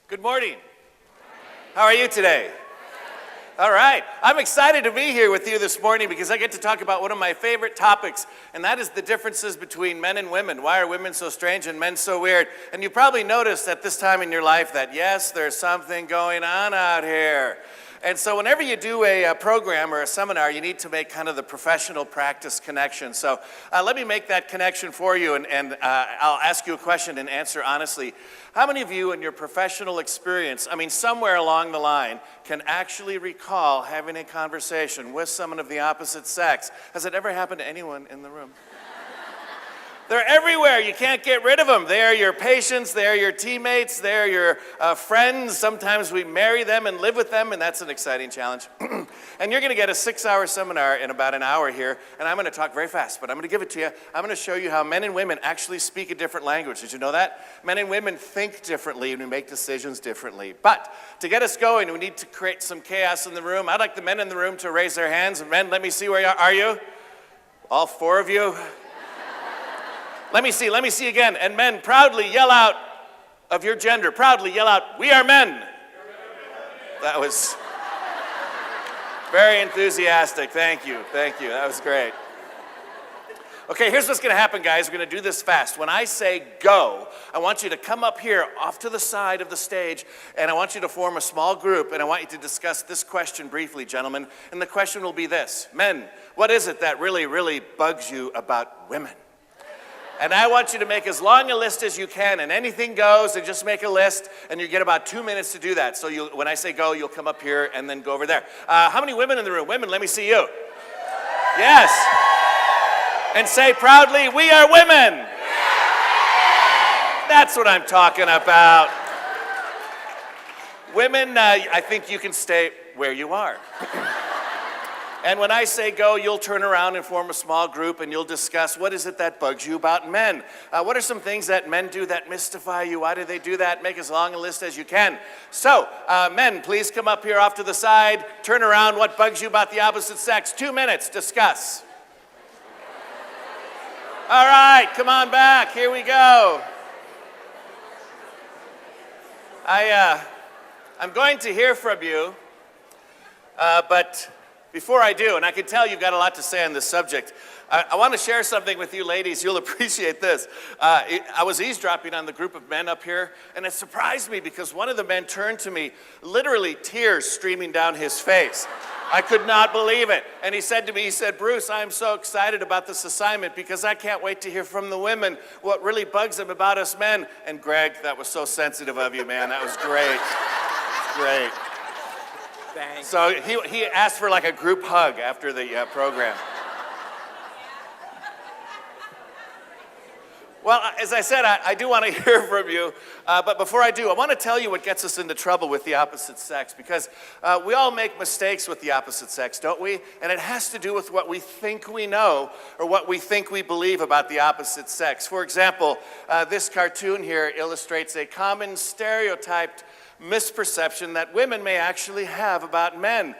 Good morning. How are you today? All right. I'm excited to be here with you this morning because I get to talk about one of my favorite topics, and that is the differences between men and women. Why are women so strange and men so weird? And you probably noticed at this time in your life that, yes, there's something going on out here. And so whenever you do a program or a seminar, you need to make kind of the professional practice connection. So let me make that connection for you, and I'll ask you a question and answer honestly. How many of you in your professional experience, somewhere along the line, can actually recall having a conversation with someone of the opposite sex? Has it ever happened to anyone in the room? They're everywhere. You can't get rid of them. They're your patients. They're your teammates. They're your friends. Sometimes we marry them and live with them, and that's an exciting challenge. And you're going to get a 6-hour seminar in about an hour here, and I'm going to talk very fast, but I'm going to give it to you. I'm going to show you how men and women actually speak a different language. Did you know that? Men and women think differently, and we make decisions differently. But to get us going, we need to create some chaos in the room. I'd like the men in the room to raise their hands. Men, let me see where you are. Are you? All 4 of you? Let me see again. And men, proudly yell out of your gender. Proudly yell out, "We are men." That was very enthusiastic. Thank you. That was great. Okay, here's what's going to happen, guys. We're going to do this fast. When I say go, I want you to come up here off to the side of the stage, and I want you to form a small group, and I want you to discuss this question briefly, gentlemen. And the question will be this. Men, what is it that really, really bugs you about women? And I want you to make as long a list as you can, and anything goes, and just make a list, and you get about 2 minutes to do that. So when I say go, you'll come up here and then go over there. How many women in the room? Women, let me see you. Yes. And say proudly, "We are women." That's what I'm talking about. Women, I think you can stay where you are. And when I say go, you'll turn around and form a small group, and you'll discuss what is it that bugs you about men. What are some things that men do that mystify you? Why do they do that? Make as long a list as you can. So, men, please come up here off to the side. Turn around. What bugs you about the opposite sex? 2 minutes. Discuss. All right, come on back. Here we go. I'm going to hear from you, but before I do, and I can tell you've got a lot to say on this subject, I want to share something with you ladies. You'll appreciate this. I was eavesdropping on the group of men up here, and it surprised me because one of the men turned to me, literally tears streaming down his face. I could not believe it. And he said to me, "Bruce, I'm so excited about this assignment because I can't wait to hear from the women what really bugs them about us men." And Greg, that was so sensitive of you, man. That was great. Great. Thanks. So he asked for like a group hug after the program. Well, as I said, I do want to hear from you, but before I do, I want to tell you what gets us into trouble with the opposite sex, because we all make mistakes with the opposite sex, don't we? And it has to do with what we think we know or what we think we believe about the opposite sex. For example, this cartoon here illustrates a common stereotyped misperception that women may actually have about men.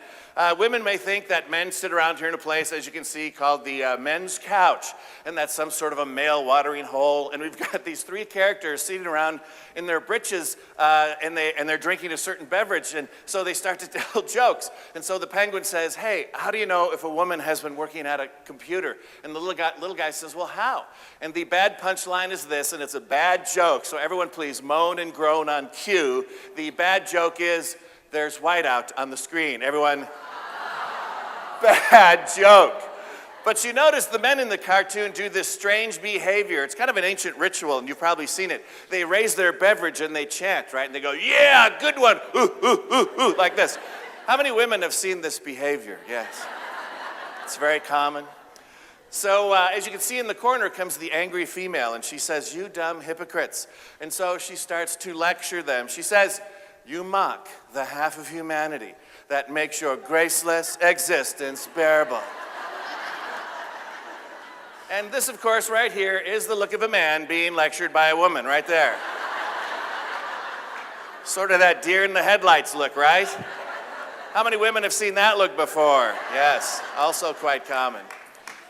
Women may think that men sit around here in a place, as you can see, called the men's couch, and that's some sort of a male watering hole. And we've got these 3 characters sitting around in their breeches, and they're drinking a certain beverage, and so they start to tell jokes. And so the penguin says, "Hey, how do you know if a woman has been working at a computer?" And the little guy says, "Well, how?" And the bad punchline is this, and it's a bad joke, so everyone please moan and groan on cue. The bad joke is, there's whiteout on the screen. Everyone, bad joke. But you notice the men in the cartoon do this strange behavior. It's kind of an ancient ritual, and you've probably seen it. They raise their beverage and they chant, right? And they go, "Yeah, good one, ooh, ooh, ooh, ooh," like this. How many women have seen this behavior? Yes. It's very common. So as you can see in the corner comes the angry female, and she says, "You dumb hypocrites." And so she starts to lecture them. She says, "You mock the half of humanity that makes your graceless existence bearable." And this, of course, right here is the look of a man being lectured by a woman, right there. Sort of that deer in the headlights look, right? How many women have seen that look before? Yes, also quite common.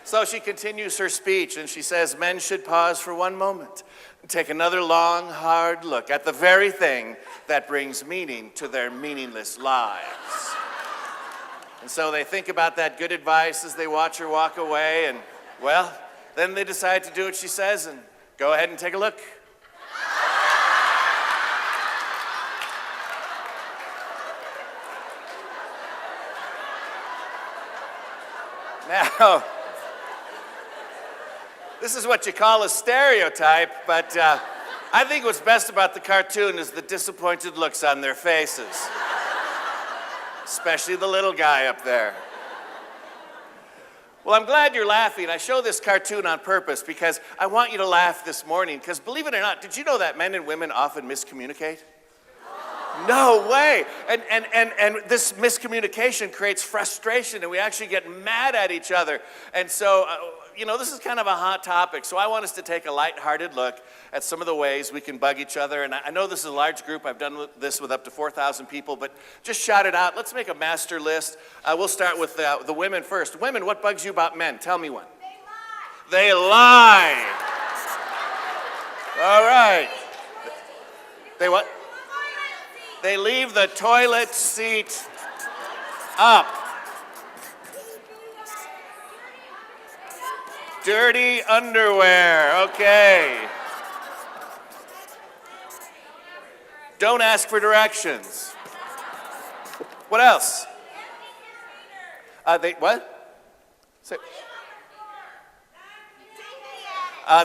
So she continues her speech, and she says, men should pause for one moment and take another long, hard look at the very thing that brings meaning to their meaningless lives. And so they think about that good advice as they watch her walk away, and, well, then they decide to do what she says and go ahead and take a look. Now, this is what you call a stereotype, but I think what's best about the cartoon is the disappointed looks on their faces. Especially the little guy up there. Well, I'm glad you're laughing. I show this cartoon on purpose because I want you to laugh this morning, because believe it or not, did you know that men and women often miscommunicate? No way. And this miscommunication creates frustration, and we actually get mad at each other. And so, this is kind of a hot topic. So I want us to take a lighthearted look at some of the ways we can bug each other. And I know this is a large group. I've done this with up to 4,000 people, but just shout it out. Let's make a master list. We'll start with the women first. Women, what bugs you about men? Tell me one. They lie. They lie. All right. They what? They leave the toilet seat up. Dirty underwear, okay. Don't ask for directions. What else? They what? Say,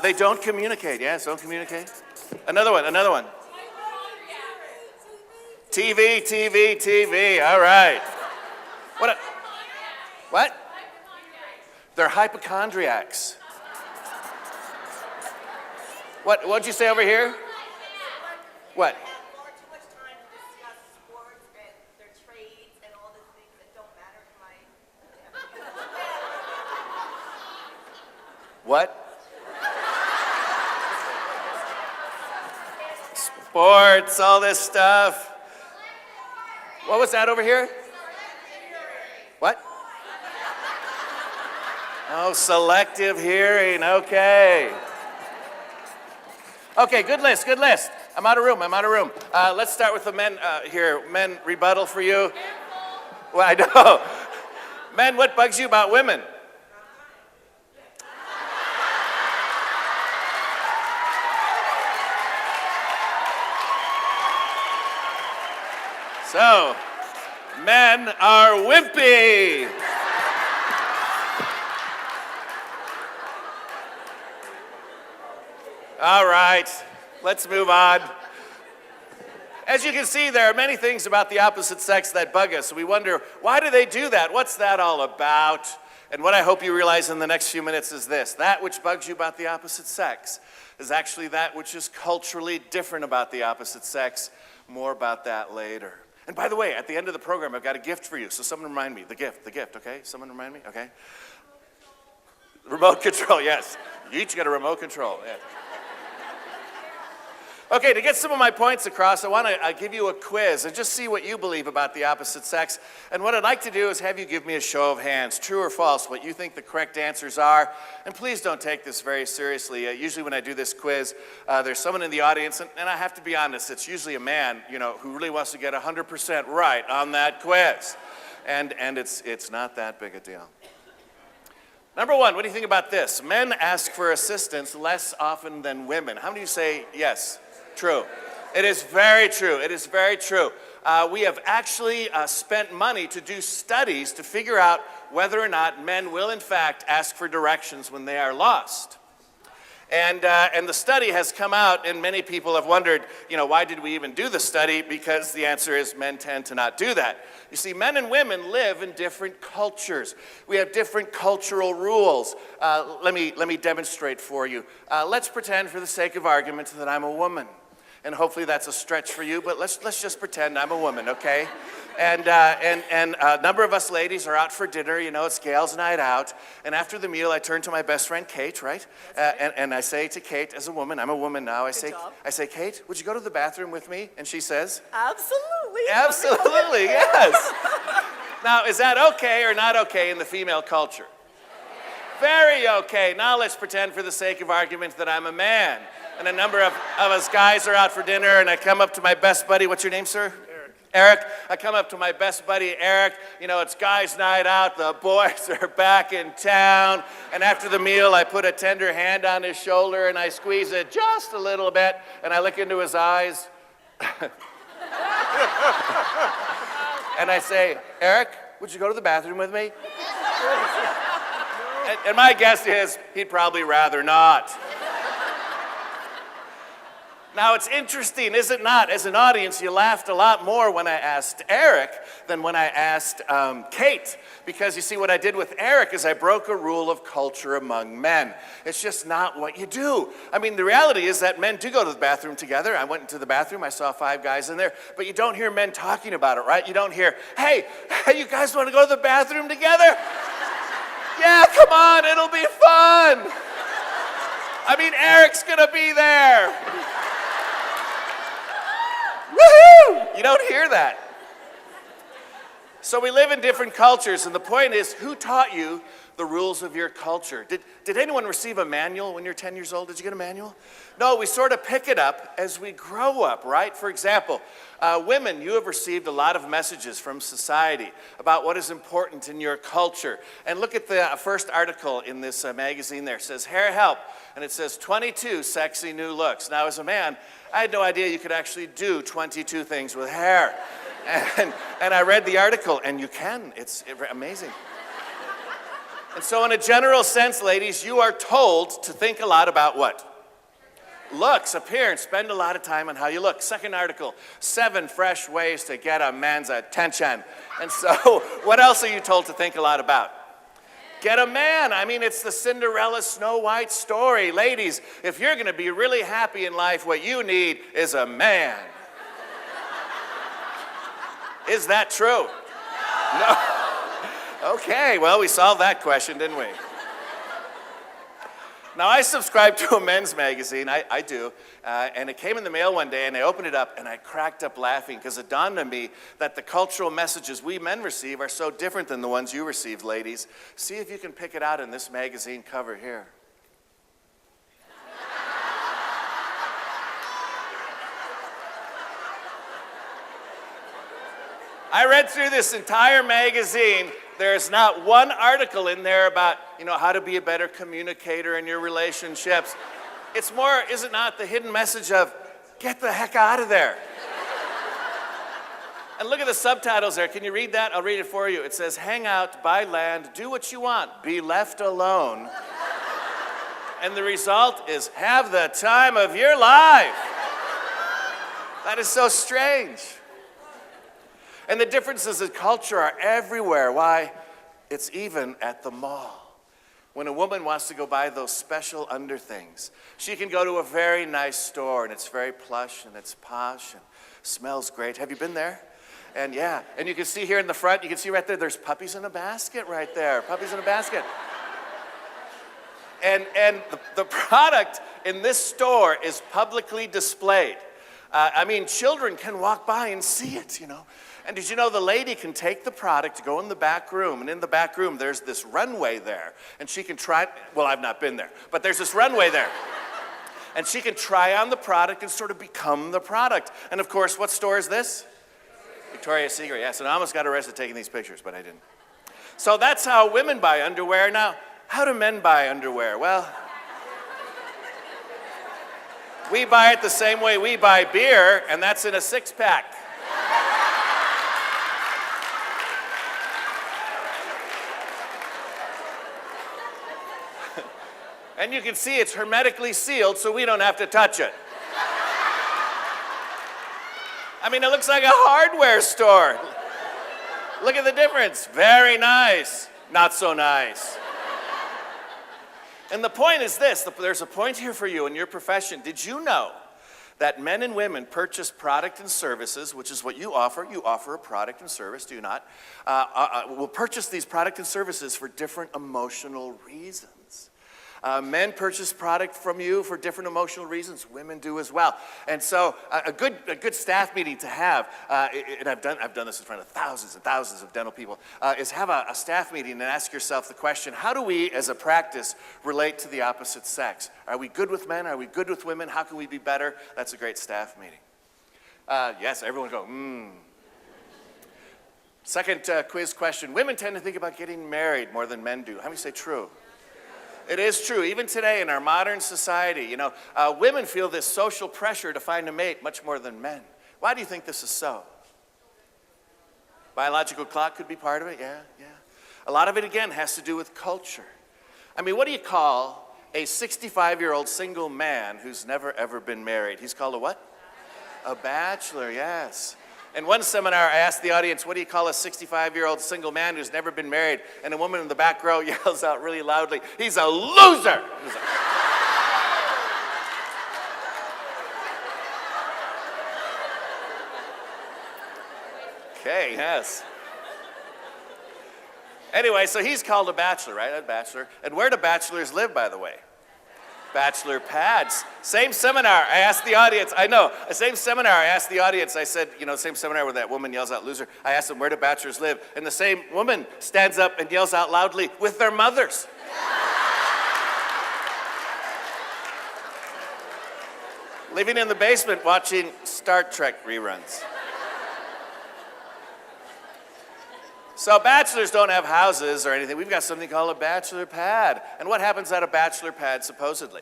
they don't communicate. Yes, don't communicate. Another one. TV. All right. What? They're hypochondriacs. What'd you say over here? What? Too much time to discuss sports and their trades and all the things that don't matter to my. What? Sports, all this stuff. What was that over here? What? Oh, selective hearing, okay. Okay, good list. I'm out of room. Let's start with the men here. Men, rebuttal for you. Well, I know. Men, what bugs you about women? So, men are wimpy. All right, let's move on. As you can see, there are many things about the opposite sex that bug us. We wonder, why do they do that? What's that all about? And what I hope you realize in the next few minutes is this: that which bugs you about the opposite sex is actually that which is culturally different about the opposite sex. More about that later. And by the way, at the end of the program, I've got a gift for you. So someone remind me, the gift, okay? Someone remind me, okay? Remote control, yes. You each got a remote control, yeah. Okay, to get some of my points across, I want to give you a quiz and just see what you believe about the opposite sex. And what I'd like to do is have you give me a show of hands, true or false, what you think the correct answers are. And please don't take this very seriously. Usually when I do this quiz, there's someone in the audience, and I have to be honest, it's usually a man, who really wants to get 100% right on that quiz. And it's not that big a deal. Number one, what do you think about this? Men ask for assistance less often than women. How many of you say yes? True. It is very true. We have actually spent money to do studies to figure out whether or not men will in fact ask for directions when they are lost. And the study has come out, and many people have wondered, why did we even do the study? Because the answer is men tend to not do that. You see, men and women live in different cultures. We have different cultural rules. Let me demonstrate for you. Let's pretend, for the sake of argument, that I'm a woman. And hopefully that's a stretch for you, but let's just pretend I'm a woman, okay? And a number of us ladies are out for dinner, it's Gail's night out. And after the meal, I turn to my best friend, Kate, right? And I say to Kate, as a woman, I'm a woman now, I say, Kate, would you go to the bathroom with me? And she says, Absolutely. Absolutely, yes. Now, is that okay or not okay in the female culture? Very okay. Now let's pretend for the sake of argument that I'm a man. And a number of us guys are out for dinner, and I come up to my best buddy. What's your name, sir? Eric. I come up to my best buddy, Eric. You know, it's guys' night out. The boys are back in town. And after the meal, I put a tender hand on his shoulder, and I squeeze it just a little bit, and I look into his eyes. And I say, Eric, would you go to the bathroom with me? And my guess is he'd probably rather not. Now, it's interesting, is it not? As an audience, you laughed a lot more when I asked Eric than when I asked Kate. Because you see, what I did with Eric is I broke a rule of culture among men. It's just not what you do. I mean, the reality is that men do go to the bathroom together. I went into the bathroom, I saw 5 guys in there. But you don't hear men talking about it, right? You don't hear, hey, you guys want to go to the bathroom together? Yeah, come on, it'll be fun. I mean, Eric's going to be there. Woohoo! You don't hear that. So we live in different cultures, and the point is, who taught you the rules of your culture? Did anyone receive a manual when you're 10 years old? Did you get a manual? No, we sort of pick it up as we grow up, right? For example, women, you have received a lot of messages from society about what is important in your culture. And look at the first article in this magazine there. It says, Hair Help, and it says 22 sexy new looks. Now, as a man, I had no idea you could actually do 22 things with hair. And I read the article, and you can. It's amazing. And so in a general sense, ladies, you are told to think a lot about what? Looks, appearance, spend a lot of time on how you look. Second article, 7 fresh ways to get a man's attention. And so what else are you told to think a lot about? Get a man. I mean, it's the Cinderella Snow White story. Ladies, if you're going to be really happy in life, what you need is a man. Is that true? No. Okay, well, we solved that question, didn't we? Now, I subscribe to a men's magazine, I do, and it came in the mail one day, and I opened it up, and I cracked up laughing, because it dawned on me that the cultural messages we men receive are so different than the ones you received, ladies. See if you can pick it out in this magazine cover here. I read through this entire magazine. There's not one article in there about, how to be a better communicator in your relationships. It's more, is it not, the hidden message of, get the heck out of there. And look at the subtitles there. Can you read that? I'll read it for you. It says, hang out, buy land, do what you want, be left alone. And the result is, have the time of your life. That is so strange. And the differences in culture are everywhere. Why? It's even at the mall. When a woman wants to go buy those special underthings, she can go to a very nice store, and it's very plush, and it's posh, and smells great. Have you been there? And yeah, and you can see here in the front, you can see right there, there's puppies in a basket right there. Puppies in a basket. And the product in this store is publicly displayed. Children can walk by and see it, And did you know the lady can take the product, go in the back room, and in the back room there's this runway there, and she can try, well, I've not been there, but there's this runway there. And she can try on the product and sort of become the product. And of course, what store is this? Victoria's Secret, yes, and I almost got arrested taking these pictures, but I didn't. So that's how women buy underwear. Now, how do men buy underwear? Well, we buy it the same way we buy beer, and that's in a 6-pack. And you can see it's hermetically sealed, so we don't have to touch it. It looks like a hardware store. Look at the difference. Very nice. Not so nice. And the point is this. There's a point here for you in your profession. Did you know that men and women purchase product and services, which is what you offer. You offer a product and service, do you not? Will purchase these product and services for different emotional reasons. Men purchase product from you for different emotional reasons. Women do as well. And so a good staff meeting to have, and I've done this in front of thousands and thousands of dental people, is have a staff meeting and ask yourself the question, how do we as a practice relate to the opposite sex? Are we good with men? Are we good with women? How can we be better? That's a great staff meeting. Yes, everyone go, Second quiz question. Women tend to think about getting married more than men do. How many say true? It is true. Even today in our modern society, women feel this social pressure to find a mate much more than men. Why do you think this is so? Biological clock could be part of it, yeah. A lot of it, again, has to do with culture. I mean, what do you call a 65-year-old single man who's never, ever been married? He's called a what? A bachelor, yes. In one seminar, I asked the audience, what do you call a 65-year-old single man who's never been married? And a woman in the back row yells out really loudly, he's a loser! Okay, yes. Anyway, so he's called a bachelor, right? A bachelor. And where do bachelors live, by the way? Bachelor pads. Same seminar, I asked the audience, same seminar, I asked the audience, I said, same seminar where that woman yells out loser, I asked them, where do bachelors live? And the same woman stands up and yells out loudly, with their mothers. Living in the basement watching Star Trek reruns. So bachelors don't have houses or anything. We've got something called a bachelor pad. And what happens at a bachelor pad, supposedly?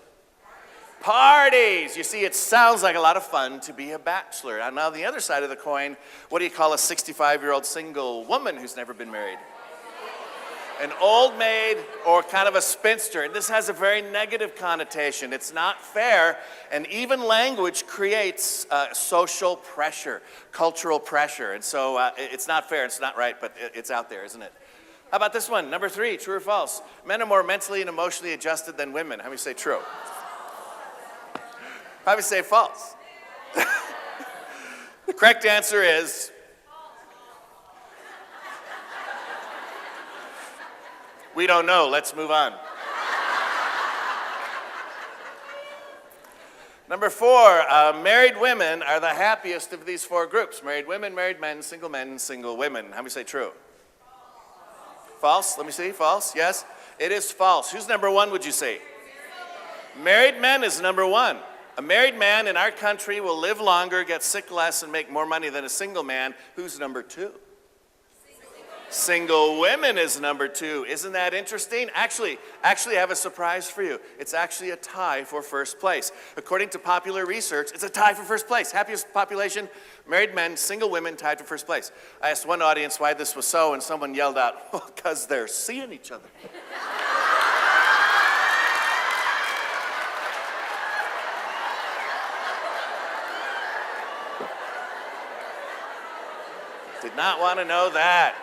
Parties! You see, it sounds like a lot of fun to be a bachelor. And on the other side of the coin, what do you call a 65-year-old single woman who's never been married? An old maid or kind of a spinster. And this has a very negative connotation. It's not fair. And even language creates social pressure, cultural pressure. And so it's not fair, it's not right, but it's out there, isn't it? How about this one? Number 3, true or false? Men are more mentally and emotionally adjusted than women. How many say true? How many say false? The correct answer is we don't know. Let's move on. Number 4, married women are the happiest of these 4 groups. Married women, married men, single women. How many say true? False? Let me see. False? Yes? It is false. Who's number 1, would you say? Married men is number 1. A married man in our country will live longer, get sick less, and make more money than a single man. Who's number 2? Single women is number 2. Isn't that interesting? Actually, I have a surprise for you. It's actually a tie for first place. According to popular research, it's a tie for first place. Happiest population, married men, single women tied for first place. I asked one audience why this was so, and someone yelled out, well, because they're seeing each other. Did not want to know that.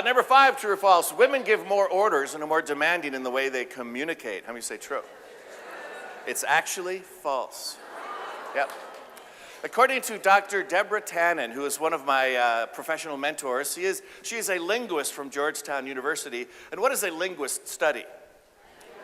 Number 5, true or false? Women give more orders and are more demanding in the way they communicate. How many say true? It's actually false. Yep. According to Dr. Deborah Tannen, who is one of my professional mentors, she is a linguist from Georgetown University. And what does a linguist study?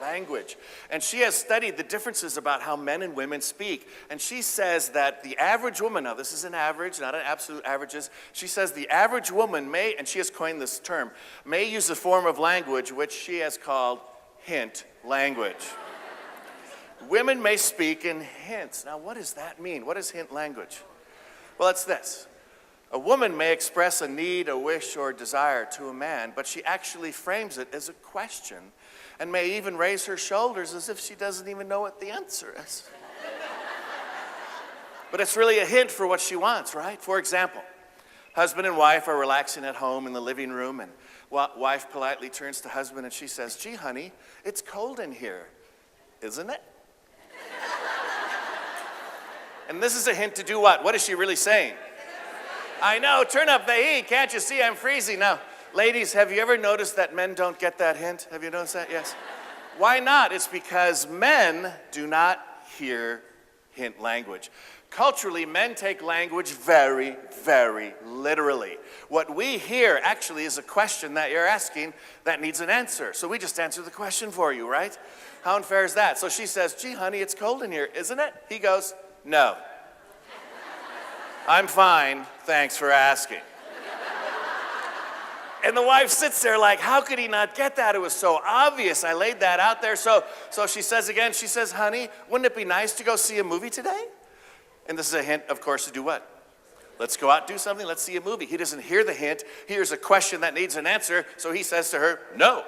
Language. And she has studied the differences about how men and women speak. And she says that the average woman, now this is an average, not an absolute averages, she says the average woman may, and she has coined this term, may use a form of language which she has called hint language. Women may speak in hints. Now what does that mean? What is hint language? Well, it's this. A woman may express a need, a wish, or a desire to a man, but she actually frames it as a question and may even raise her shoulders as if she doesn't even know what the answer is. But it's really a hint for what she wants, right? For example, husband and wife are relaxing at home in the living room, and wife politely turns to husband and she says, gee, honey, it's cold in here, isn't it? And this is a hint to do what? What is she really saying? I know, turn up the heat, can't you see I'm freezing? Now, ladies, have you ever noticed that men don't get that hint? Have you noticed that? Yes. Why not? It's because men do not hear hint language. Culturally, men take language very, very literally. What we hear actually is a question that you're asking that needs an answer. So we just answer the question for you, right? How unfair is that? So she says, gee, honey, it's cold in here, isn't it? He goes, no. I'm fine, thanks for asking. And the wife sits there like, how could he not get that? It was so obvious. I laid that out there. So she says again, she says, honey, wouldn't it be nice to go see a movie today? And this is a hint, of course, to do what? Let's go out and do something. Let's see a movie. He doesn't hear the hint. He hears a question that needs an answer. So he says to her, no.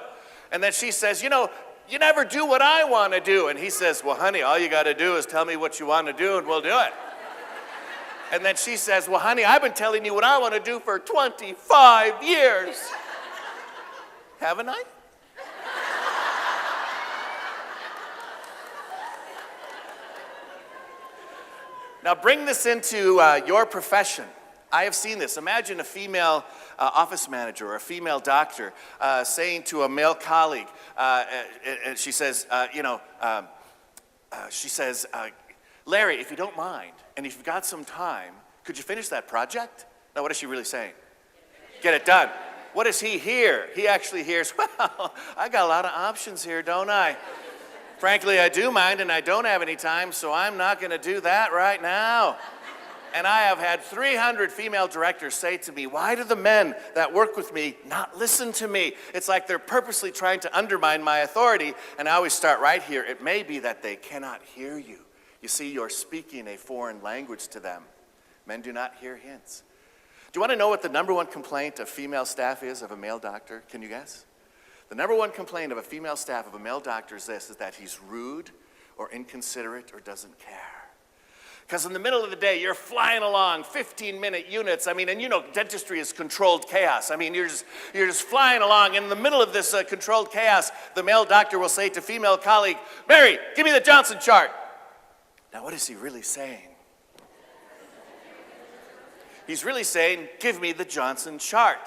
And then she says, you know, you never do what I want to do. And he says, well, honey, all you got to do is tell me what you want to do and we'll do it. And then she says, well, honey, I've been telling you what I want to do for 25 years. Haven't I? Now bring this into your profession. I have seen this. Imagine a female office manager or a female doctor saying to a male colleague, and she says, Larry, if you don't mind, and if you've got some time, could you finish that project? Now, what is she really saying? Get it done. What does he hear? He actually hears, well, I got a lot of options here, don't I? Frankly, I do mind, and I don't have any time, so I'm not going to do that right now. And I have had 300 female directors say to me, why do the men that work with me not listen to me? It's like they're purposely trying to undermine my authority, and I always start right here. It may be that they cannot hear you. You see, you're speaking a foreign language to them. Men do not hear hints. Do you want to know what the number one complaint of female staff is of a male doctor? Can you guess? The number one complaint of a female staff of a male doctor is this, is that he's rude or inconsiderate or doesn't care. Because in the middle of the day, you're flying along 15-minute units. I mean, and you know, dentistry is controlled chaos. I mean, you're just flying along. In the middle of this controlled chaos, the male doctor will say to female colleague, Mary, give me the Johnson chart. Now, what is he really saying? He's really saying, give me the Johnson chart.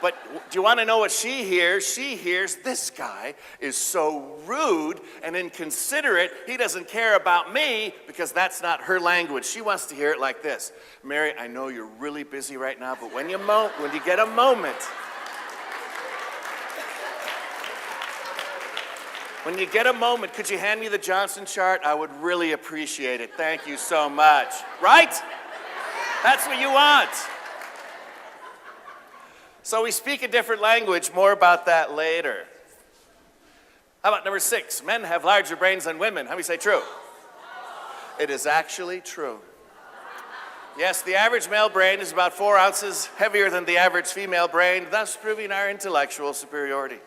But do you want to know what she hears? She hears, this guy is so rude and inconsiderate, he doesn't care about me, because that's not her language. She wants to hear it like this. Mary, I know you're really busy right now, but when you get a moment, could you hand me the Johnson chart? I would really appreciate it. Thank you so much. Right? That's what you want. So we speak a different language. More about that later. How about number 6? Men have larger brains than women. How do we say true? It is actually true. Yes, the average male brain is about 4 ounces heavier than the average female brain, thus proving our intellectual superiority.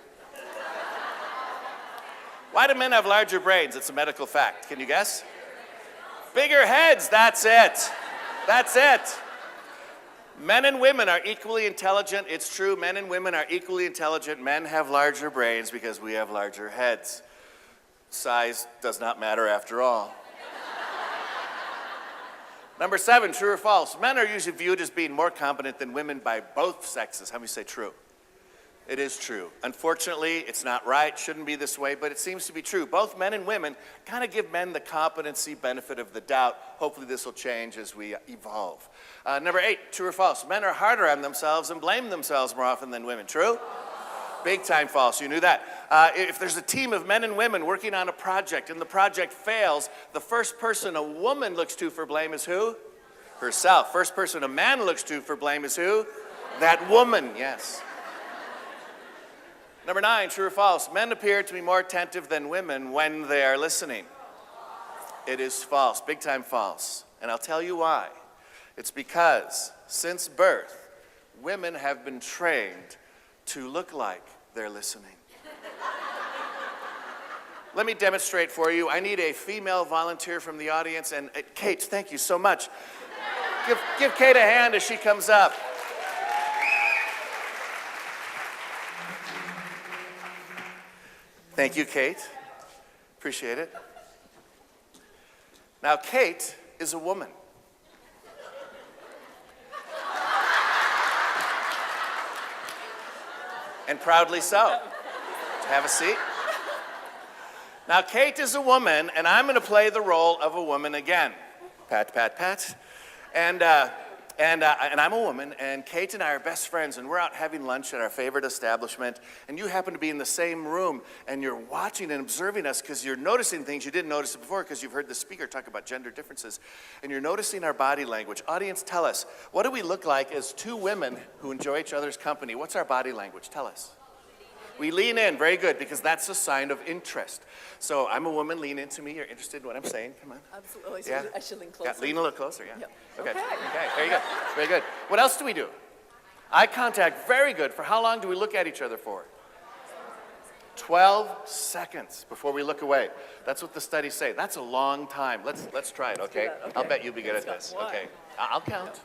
Why do men have larger brains? It's a medical fact. Can you guess? Bigger heads, that's it. That's it. Men and women are equally intelligent. It's true, men and women are equally intelligent. Men have larger brains because we have larger heads. Size does not matter after all. Number 7, true or false? Men are usually viewed as being more competent than women by both sexes. How many say true? It is true. Unfortunately, it's not right, shouldn't be this way, but it seems to be true. Both men and women kind of give men the competency benefit of the doubt. Hopefully this will change as we evolve. Number 8, true or false? Men are harder on themselves and blame themselves more often than women. True? Big time false. You knew that. If there's a team of men and women working on a project and the project fails, the first person a woman looks to for blame is who? Herself. First person a man looks to for blame is who? That woman, yes. Number 9, true or false? Men appear to be more attentive than women when they are listening. It is false, big time false. And I'll tell you why. It's because since birth, women have been trained to look like they're listening. Let me demonstrate for you. I need a female volunteer from the audience. And Kate, thank you so much. Give Kate a hand as she comes up. Thank you, Kate. Appreciate it. Now, Kate is a woman. And proudly so. Have a seat. Now, Kate is a woman, and I'm going to play the role of a woman again. Pat, pat, pat. And I'm a woman, and Kate and I are best friends, and we're out having lunch at our favorite establishment, and you happen to be in the same room, and you're watching and observing us because you're noticing things you didn't notice before because you've heard the speaker talk about gender differences, and you're noticing our body language. Audience, tell us, what do we look like as two women who enjoy each other's company? What's our body language? Tell us. We lean in, very good, because that's a sign of interest. So I'm a woman, lean into me. You're interested in what I'm saying? Come on. Absolutely. Yeah. I should lean closer. Yeah, lean a little closer, yeah. Yep. Okay. Okay. Okay, very good. Very good. What else do we do? Eye contact, very good. For how long do we look at each other for? 12 seconds before we look away. That's what the studies say. That's a long time. Let's try it, okay? Okay. I'll bet you'll be good at Let's this. go. Okay. I'll count.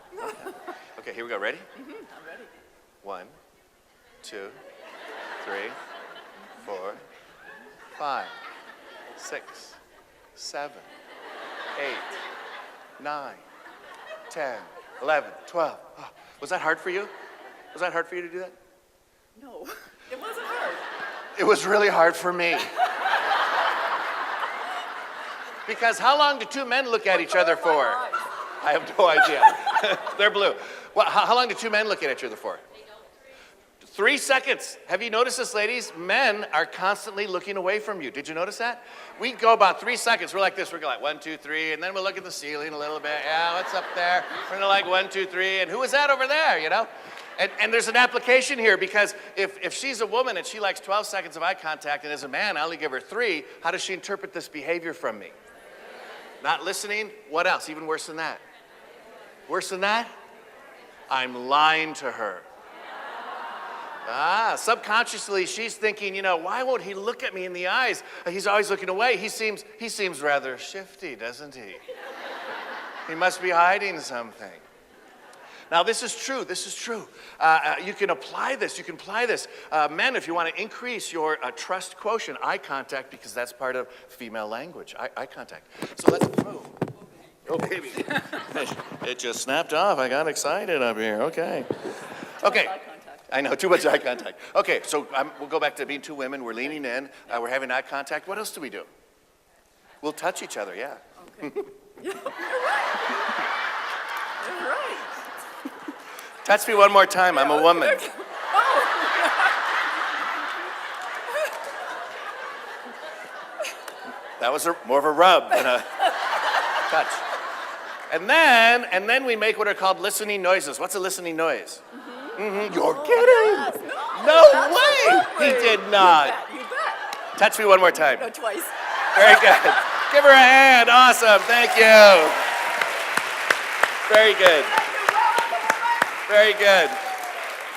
Okay, here we go. Ready? I'm ready. 1, 2, 3, 4, 5, 6, 7, 8, 9, 10, 11, 12. Oh, was that hard for you? Was that hard for you to do that? No, it wasn't hard. It was really hard for me. Because how long do two men look at each other for? I have no idea. They're blue. Well, how long do two men look at each other for? 3 seconds. Have you noticed this, ladies? Men are constantly looking away from you. Did you notice that? We go about 3 seconds. We're like this. We're like 1, 2, 3, and then we'll look at the ceiling a little bit. Yeah, what's up there? We're gonna like 1, 2, 3, and who is that over there? You know? And there's an application here because if she's a woman and she likes 12 seconds of eye contact, and as a man I only give her 3, how does she interpret this behavior from me? Not listening. What else? Even worse than that. Worse than that? I'm lying to her. Subconsciously she's thinking, you know, why won't he look at me in the eyes? He's always looking away. He seems rather shifty, doesn't he? He must be hiding something. Now this is true. This is true. You can apply this. You can apply this. Men, if you want to increase your trust quotient, eye contact, because that's part of female language. Eye contact. So let's. Oh, baby. It just snapped off. I got excited up here. Okay. Okay. I know, too much eye contact. Okay, so we'll go back to being two women. We're leaning in. We're having eye contact. What else do we do? We'll touch each other, yeah. Okay. You're right. You're right. Touch me one more time. I'm a woman. That was more of a rub than a touch. And then we make what are called listening noises. What's a listening noise? You're kidding. No way. He did not. You bet. Touch me one more time. No, twice. Very good. Give her a hand. Awesome. Thank you. Very good. Very good.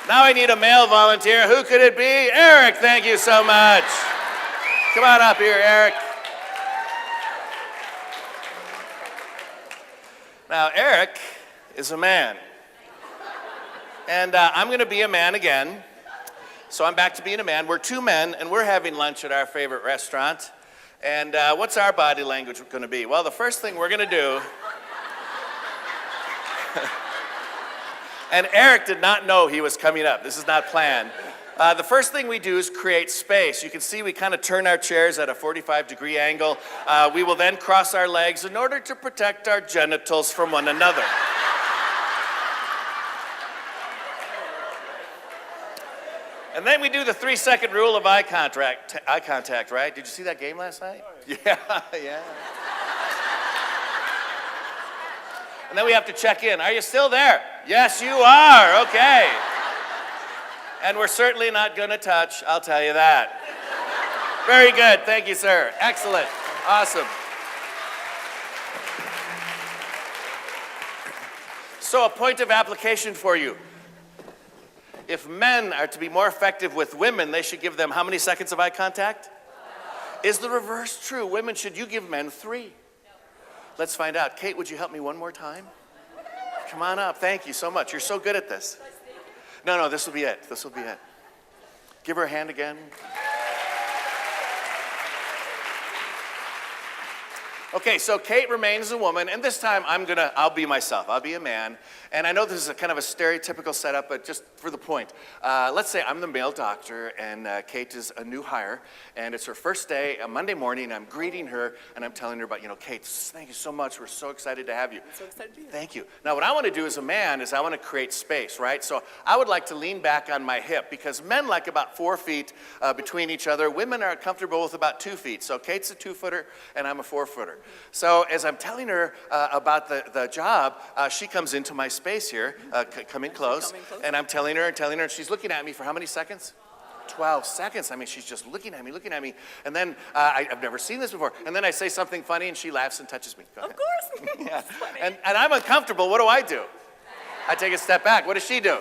Now I need a male volunteer. Who could it be? Eric, thank you so much. Come on up here, Eric. Now, Eric is a man. And I'm going to be a man again. So I'm back to being a man. We're two men, and we're having lunch at our favorite restaurant. And what's our body language going to be? Well, the first thing we're going to do... And Eric did not know he was coming up. This is not planned. The first thing we do is create space. You can see we kind of turn our chairs at a 45-degree angle. We will then cross our legs in order to protect our genitals from one another. And then we do the 3-second rule of eye contact, right? Did you see that game last night? Yeah, yeah. And then we have to check in. Are you still there? Yes, you are. Okay. And we're certainly not going to touch, I'll tell you that. Very good. Thank you, sir. Excellent. Awesome. So a point of application for you. If men are to be more effective with women, they should give them how many seconds of eye contact? Is the reverse true? Women, should you give men 3? Let's find out. Kate, would you help me one more time? Come on up. Thank you so much. You're so good at this. No, this will be it. This will be it. Give her a hand again. Okay, so Kate remains a woman, and this time I'll be myself. I'll be a man. And I know this is a kind of a stereotypical setup, but just for the point, let's say I'm the male doctor, and Kate is a new hire, and it's her first day, a Monday morning. I'm greeting her, and I'm telling her about, Kate, thank you so much. We're so excited to have you. I'm so excited to be here. Thank you. Now, what I want to do as a man is I want to create space, right? So I would like to lean back on my hip, because men like about 4 feet between each other. Women are comfortable with about 2 feet. So Kate's a 2-footer, and I'm a 4-footer. So as I'm telling her about the job, she comes into my space here, come in close, and I'm telling her, and she's looking at me for how many seconds? 12 seconds. I mean, she's just looking at me, and then I've never seen this before. And then I say something funny, and she laughs and touches me. Go ahead. Of course. Yeah. And I'm uncomfortable. What do? I take a step back. What does she do?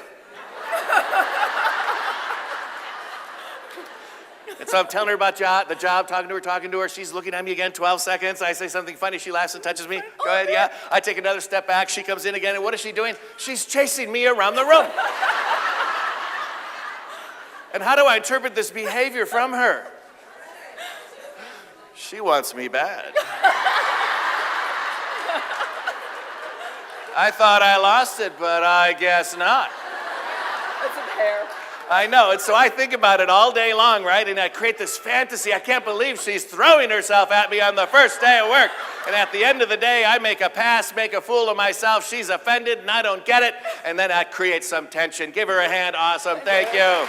And so I'm telling her about the job, talking to her. She's looking at me again, 12 seconds. I say something funny. She laughs and touches me. Go ahead, yeah. I take another step back. She comes in again. And what is she doing? She's chasing me around the room. And how do I interpret this behavior from her? She wants me bad. I thought I lost it, but I guess not. It's a pair. I know, and so I think about it all day long, right? And I create this fantasy. I can't believe she's throwing herself at me on the first day of work. And at the end of the day, I make a pass, make a fool of myself. She's offended, and I don't get it. And then I create some tension. Give her a hand. Awesome. Thank you.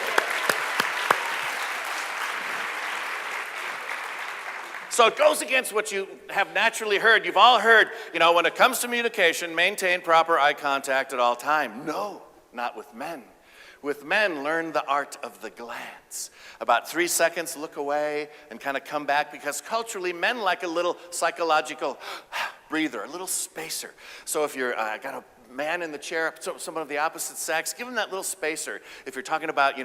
So it goes against what you have naturally heard. You've all heard, when it comes to communication, maintain proper eye contact at all time. No, not with men. With men, learn the art of the glance. About 3 seconds, look away and kind of come back, because culturally, men like a little psychological breather, a little spacer. So if you're got a man in the chair, someone of the opposite sex, give him that little spacer. If you're talking about,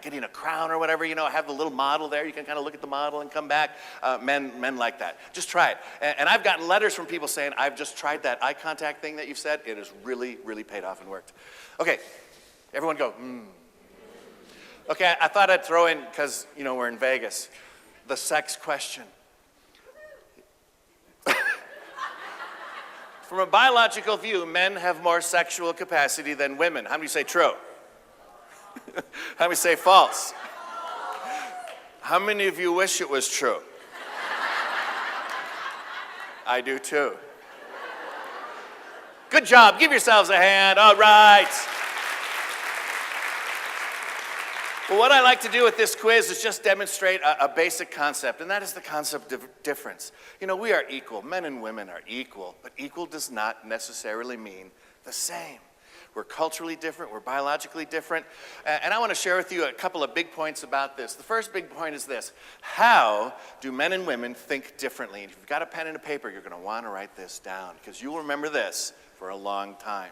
getting a crown or whatever, have the little model there. You can kind of look at the model and come back. Men like that. Just try it. And I've gotten letters from people saying, I've just tried that eye contact thing that you've said. It has really, really paid off and worked. Okay. Everyone go, Okay, I thought I'd throw in, because, we're in Vegas, the sex question. From a biological view, men have more sexual capacity than women. How many say true? How many say false? How many of you wish it was true? I do too. Good job. Give yourselves a hand. All right. Well, what I like to do with this quiz is just demonstrate a basic concept, and that is the concept of difference. We are equal. Men and women are equal, but equal does not necessarily mean the same. We're culturally different. We're biologically different. And I want to share with you a couple of big points about this. The first big point is this. How do men and women think differently? And if you've got a pen and a paper, you're going to want to write this down, because you'll remember this for a long time.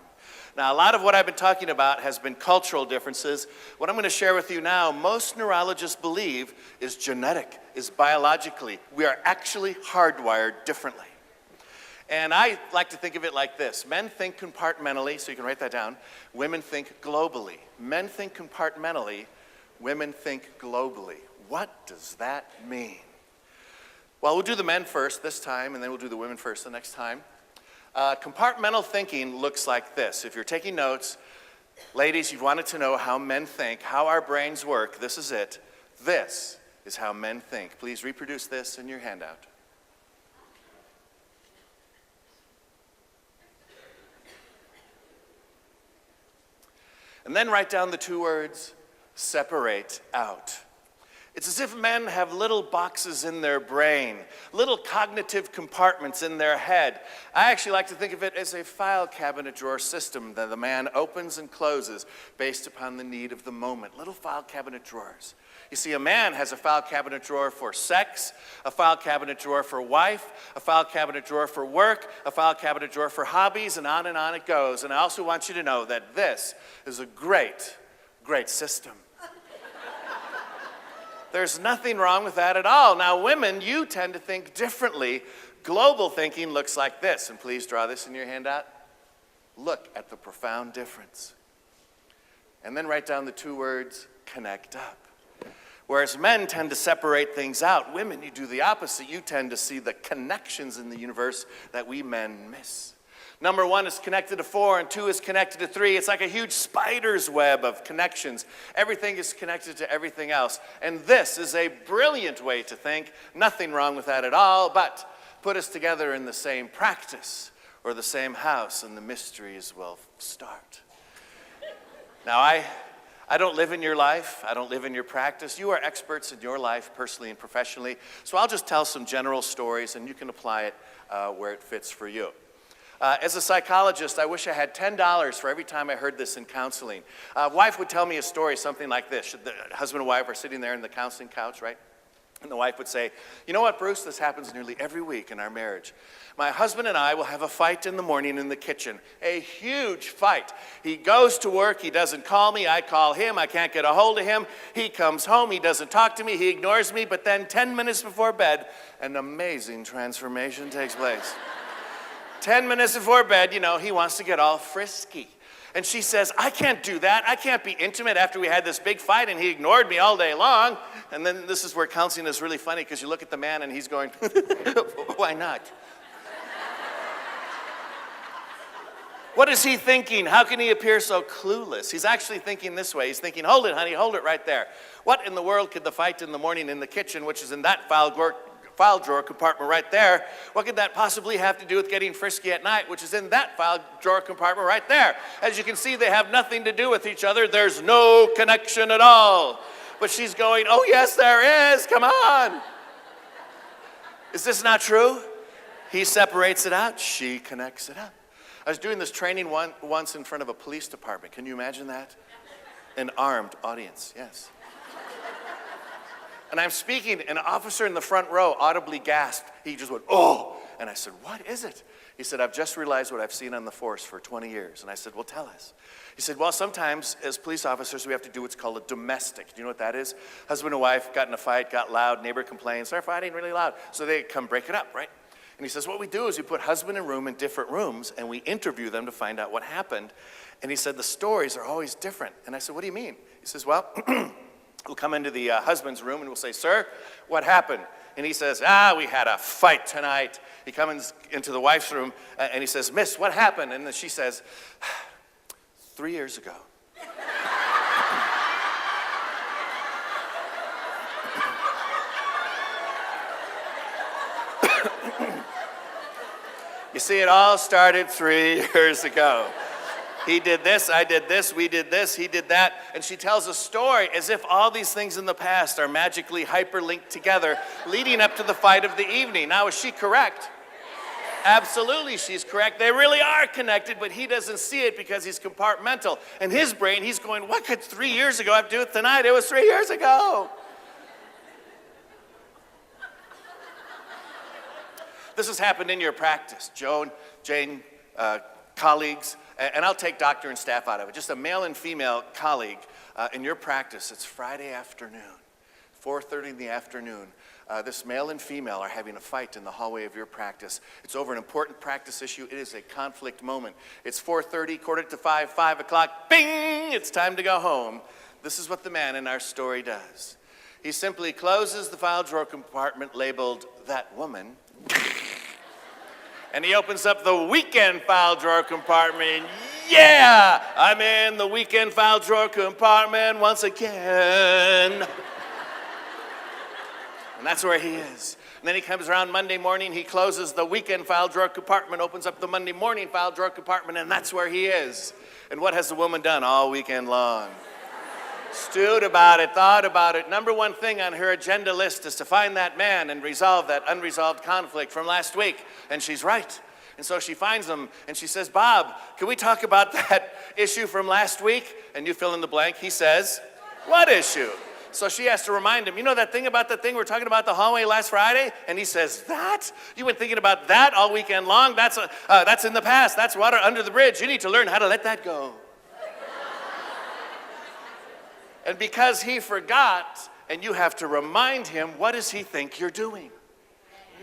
Now, a lot of what I've been talking about has been cultural differences. What I'm going to share with you now, most neurologists believe is genetic, is biologically. We are actually hardwired differently. And I like to think of it like this. Men think compartmentally, so you can write that down. Women think globally. Men think compartmentally. Women think globally. What does that mean? Well, we'll do the men first this time, and then we'll do the women first the next time. Compartmental thinking looks like this. If you're taking notes, ladies, you've wanted to know how men think, how our brains work. This is it. This is how men think. Please reproduce this in your handout. And then write down the 2 words, separate out. It's as if men have little boxes in their brain, little cognitive compartments in their head. I actually like to think of it as a file cabinet drawer system that the man opens and closes based upon the need of the moment. Little file cabinet drawers. You see, a man has a file cabinet drawer for sex, a file cabinet drawer for wife, a file cabinet drawer for work, a file cabinet drawer for hobbies, and on it goes. And I also want you to know that this is a great, great system. There's nothing wrong with that at all. Now, women, you tend to think differently. Global thinking looks like this, and please draw this in your handout. Look at the profound difference. And then write down the 2 words, connect up. Whereas men tend to separate things out. Women, you do the opposite. You tend to see the connections in the universe that we men miss. Number 1 is connected to 4, and 2 is connected to 3. It's like a huge spider's web of connections. Everything is connected to everything else. And this is a brilliant way to think. Nothing wrong with that at all, but put us together in the same practice or the same house, and the mysteries will start. Now, I don't live in your life. I don't live in your practice. You are experts in your life, personally and professionally. So I'll just tell some general stories, and you can apply it where it fits for you. As a psychologist, I wish I had $10 for every time I heard this in counseling. Wife would tell me a story, something like this. The husband and wife are sitting there in the counseling couch, right? And the wife would say, you know what, Bruce, this happens nearly every week in our marriage. My husband and I will have a fight in the morning in the kitchen, a huge fight. He goes to work, he doesn't call me, I call him, I can't get a hold of him. He comes home, he doesn't talk to me, he ignores me, but then 10 minutes before bed, an amazing transformation takes place. 10 minutes before bed, you know, he wants to get all frisky. And she says, I can't do that. I can't be intimate after we had this big fight and he ignored me all day long. And then this is where counseling is really funny because you look at the man and he's going, why not? What is he thinking? How can he appear so clueless? He's actually thinking this way. He's thinking, hold it, honey, hold it right there. What in the world could the fight in the morning in the kitchen, which is in that file drawer compartment right there, what could that possibly have to do with getting frisky at night, which is in that file drawer compartment right there? As you can see, they have nothing to do with each other. There's no connection at all. But she's going, oh yes, there is, come on. Is this not true? He separates it out, she connects it up. I was doing this training once in front of a police department. Can you imagine that? An armed audience, yes. And I'm speaking, and an officer in the front row audibly gasped. He just went, oh. And I said, what is it? He said, I've just realized what I've seen on the force for 20 years. And I said, well, tell us. He said, well, sometimes as police officers, we have to do what's called a domestic. Do you know what that is? Husband and wife got in a fight, got loud, neighbor complains, they're fighting really loud. So they come break it up, right? And he says, what we do is we put husband and room in different rooms, and we interview them to find out what happened. And he said, the stories are always different. And I said, what do you mean? He says, well, we'll come into the husband's room and we'll say, sir, what happened? And he says, we had a fight tonight. He comes into the wife's room and he says, miss, what happened? And then she says, 3 years ago. You see, it all started 3 years ago. He did this, I did this, we did this, he did that. And she tells a story as if all these things in the past are magically hyperlinked together, leading up to the fight of the evening. Now, is she correct? Absolutely, she's correct. They really are connected, but he doesn't see it because he's compartmental. In his brain, he's going, what could 3 years ago have to do with tonight? It was 3 years ago. This has happened in your practice, Jane, colleagues, and I'll take doctor and staff out of it. Just a male and female colleague in your practice. It's Friday afternoon, 4:30 in the afternoon. This male and female are having a fight in the hallway of your practice. It's over an important practice issue. It is a conflict moment. It's 4:30, 4:45, 5 o'clock. Bing! It's time to go home. This is what the man in our story does. He simply closes the file drawer compartment labeled "That Woman," and he opens up the weekend file drawer compartment. Yeah, I'm in the weekend file drawer compartment once again. And that's where he is. And then he comes around Monday morning, he closes the weekend file drawer compartment, opens up the Monday morning file drawer compartment, and that's where he is. And what has the woman done all weekend long? Stewed about it, thought about it. Number one thing on her agenda list is to find that man and resolve that unresolved conflict from last week. And she's right. And so she finds him and she says, Bob, can we talk about that issue from last week? And you fill in the blank. He says, what issue? So she has to remind him, you know that thing about the thing we were talking about the hallway last Friday? And he says, that? You've been thinking about that all weekend long? That's in the past. That's water under the bridge. You need to learn how to let that go. And because he forgot, and you have to remind him, what does he think you're doing?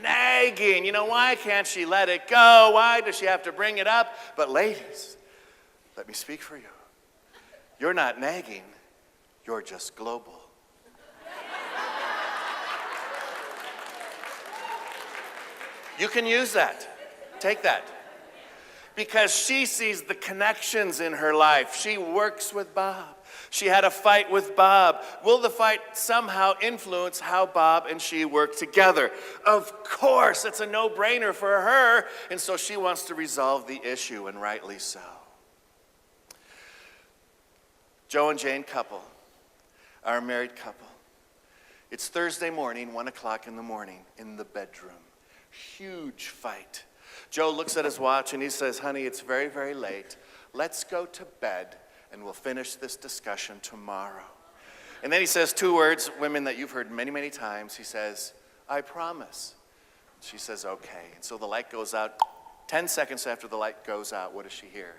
Nagging. You know, why can't she let it go? Why does she have to bring it up? But ladies, let me speak for you. You're not nagging. You're just global. You can use that. Take that. Because she sees the connections in her life. She works with Bob. She had a fight with Bob. Will the fight somehow influence how Bob and she work together? Of course, it's a no-brainer for her, and so she wants to resolve the issue, and rightly so. Joe and Jane couple are a married couple. It's Thursday morning, 1 o'clock in the morning, in the bedroom. Huge fight. Joe looks at his watch and he says, honey, it's very, very late. Let's go to bed and we'll finish this discussion tomorrow. And then he says two words, women that you've heard many, many times. He says, I promise. She says, okay. And so the light goes out. 10 seconds after the light goes out, what does she hear?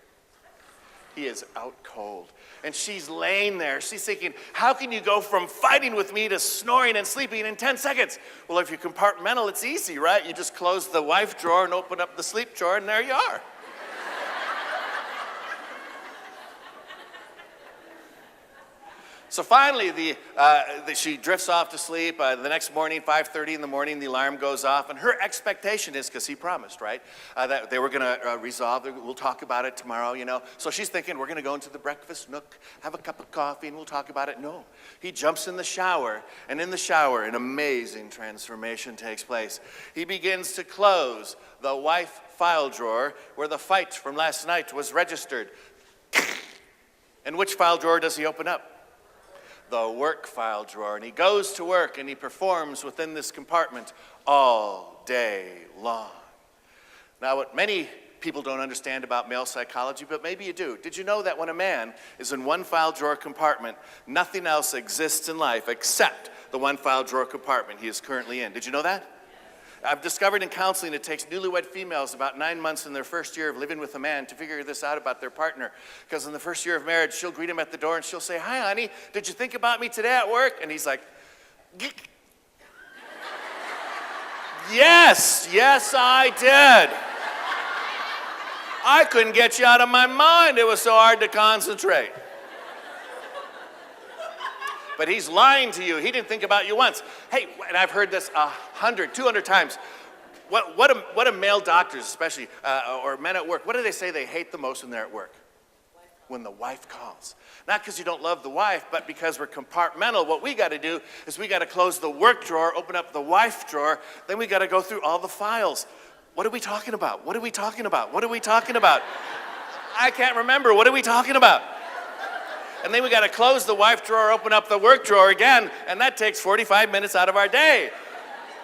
He is out cold. And she's laying there. She's thinking, how can you go from fighting with me to snoring and sleeping in 10 seconds? Well, if you compartmental, it's easy, right? You just close the wife drawer and open up the sleep drawer, and there you are. So finally, she drifts off to sleep. The next morning, 5:30 in the morning, the alarm goes off. And her expectation is, because he promised, right, that they were going to resolve. We'll talk about it tomorrow, you know. So she's thinking, we're going to go into the breakfast nook, have a cup of coffee, and we'll talk about it. No. He jumps in the shower. And in the shower, an amazing transformation takes place. He begins to close the wife file drawer where the fight from last night was registered. And which file drawer does he open up? The work file drawer, and he goes to work and he performs within this compartment all day long. Now, what many people don't understand about male psychology, but maybe you do. Did you know that when a man is in one file drawer compartment, nothing else exists in life except the one file drawer compartment he is currently in? Did you know that? I've discovered in counseling it takes newlywed females about 9 months in their first year of living with a man to figure this out about their partner. Because in the first year of marriage, she'll greet him at the door and she'll say, hi, honey, did you think about me today at work? And he's like, yes, I did. I couldn't get you out of my mind. It was so hard to concentrate. But he's lying to you. He didn't think about you once. Hey, and I've heard this 100, 200 times. What do male doctors, especially, or men at work, what do they say they hate the most when they're at work? When the wife calls. Not because you don't love the wife, but because we're compartmental. What we got to do is we got to close the work drawer, open up the wife drawer, then we got to go through all the files. What are we talking about? What are we talking about? What are we talking about? I can't remember. What are we talking about? And then we got to close the wife drawer, open up the work drawer again, and that takes 45 minutes out of our day.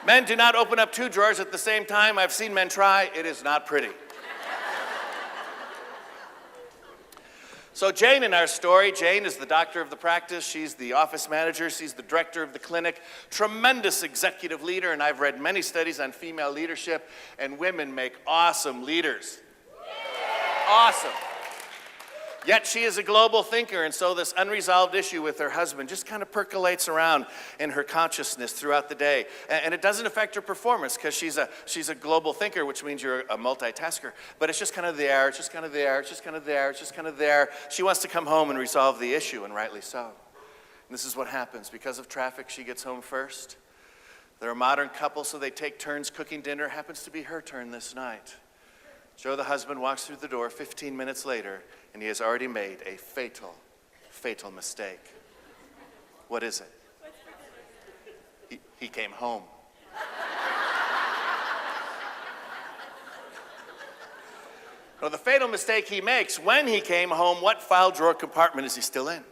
Men do not open up two drawers at the same time. I've seen men try. It is not pretty. So Jane in our story, Jane is the doctor of the practice. She's the office manager. She's the director of the clinic. Tremendous executive leader, and I've read many studies on female leadership, and women make awesome leaders. Awesome. Yet she is a global thinker, and so this unresolved issue with her husband just kind of percolates around in her consciousness throughout the day. And it doesn't affect her performance because she's a global thinker, which means you're a multitasker. But it's just kind of there, it's just kind of there, it's just kind of there, it's just kind of there. She wants to come home and resolve the issue, and rightly so. And this is what happens. Because of traffic, she gets home first. They're a modern couple, so they take turns cooking dinner. It happens to be her turn this night. Joe, the husband, walks through the door 15 minutes later, and he has already made a fatal, fatal mistake. What is it? He came home. Well, the fatal mistake he makes, when he came home, what file drawer compartment is he still in?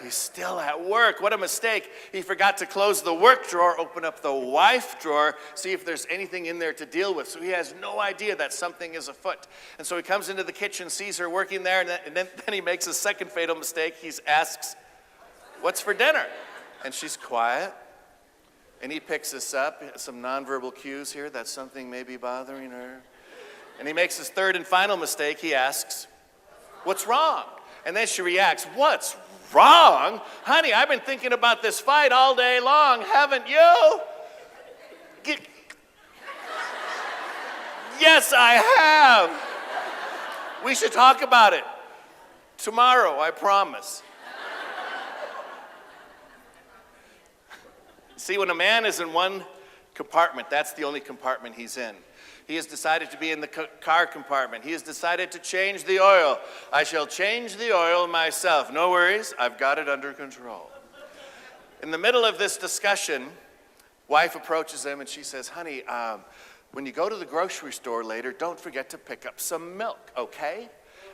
He's still at work. What a mistake. He forgot to close the work drawer, open up the wife drawer, see if there's anything in there to deal with. So he has no idea that something is afoot. And so he comes into the kitchen, sees her working there, and then he makes a second fatal mistake. He asks, what's for dinner? And she's quiet. And he picks this up, some nonverbal cues here that something may be bothering her. And he makes his third and final mistake. He asks, what's wrong? And then she reacts, what's wrong? Honey, I've been thinking about this fight all day long, haven't you? Yes, I have. We should talk about it tomorrow, I promise. See, when a man is in one compartment, that's the only compartment he's in. He has decided to be in the car compartment. He has decided to change the oil. I shall change the oil myself. No worries, I've got it under control. In the middle of this discussion, wife approaches him and she says, honey, when you go to the grocery store later, don't forget to pick up some milk, okay?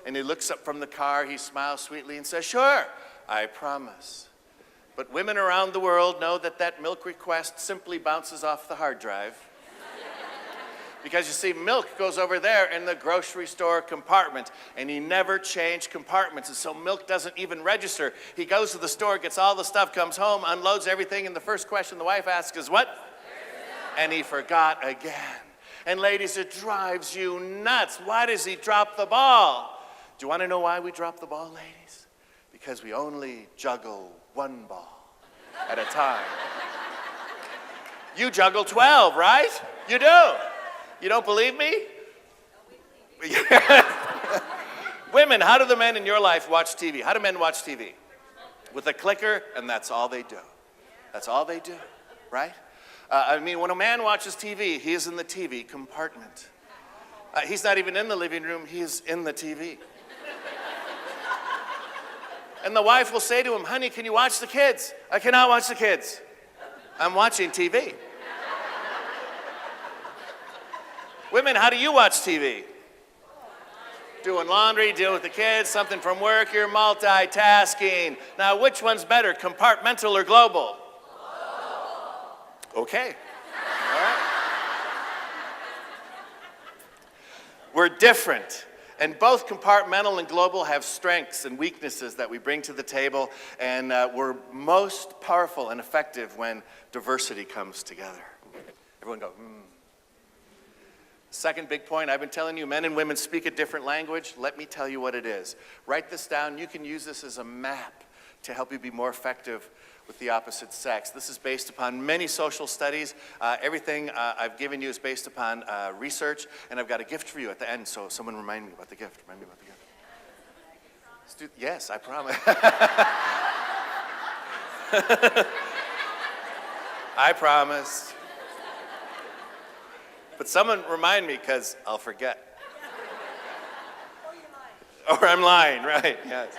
And he looks up from the car, he smiles sweetly and says, sure, I promise. But women around the world know that that milk request simply bounces off the hard drive. Because you see, milk goes over there in the grocery store compartment, and he never changed compartments, and so milk doesn't even register. He goes to the store, gets all the stuff, comes home, unloads everything, and the first question the wife asks is, what? And he forgot again. And ladies, it drives you nuts. Why does he drop the ball? Do you want to know why we drop the ball, ladies? Because we only juggle one ball at a time. You juggle 12, right? You do. You don't believe me? Women, how do the men in your life watch TV? How do men watch TV? With a clicker, and that's all they do. That's all they do, right? I mean, when a man watches TV, he is in the TV compartment. He's not even in the living room, he's in the TV. And the wife will say to him, honey, can you watch the kids? I cannot watch the kids. I'm watching TV. Women, how do you watch TV? Doing laundry, dealing with the kids, something from work, you're multitasking. Now, which one's better, compartmental or global? Okay. All right. We're different. And both compartmental and global have strengths and weaknesses that we bring to the table, and we're most powerful and effective when diversity comes together. Everyone go, Second big point, I've been telling you, men and women speak a different language. Let me tell you what it is. Write this down. You can use this as a map to help you be more effective with the opposite sex. This is based upon many social studies. Everything I've given you is based upon research, and I've got a gift for you at the end, so someone remind me about the gift. Remind me about the gift. Yes, I promise. I promise. But someone remind me, because I'll forget. Or I'm lying, right, yes.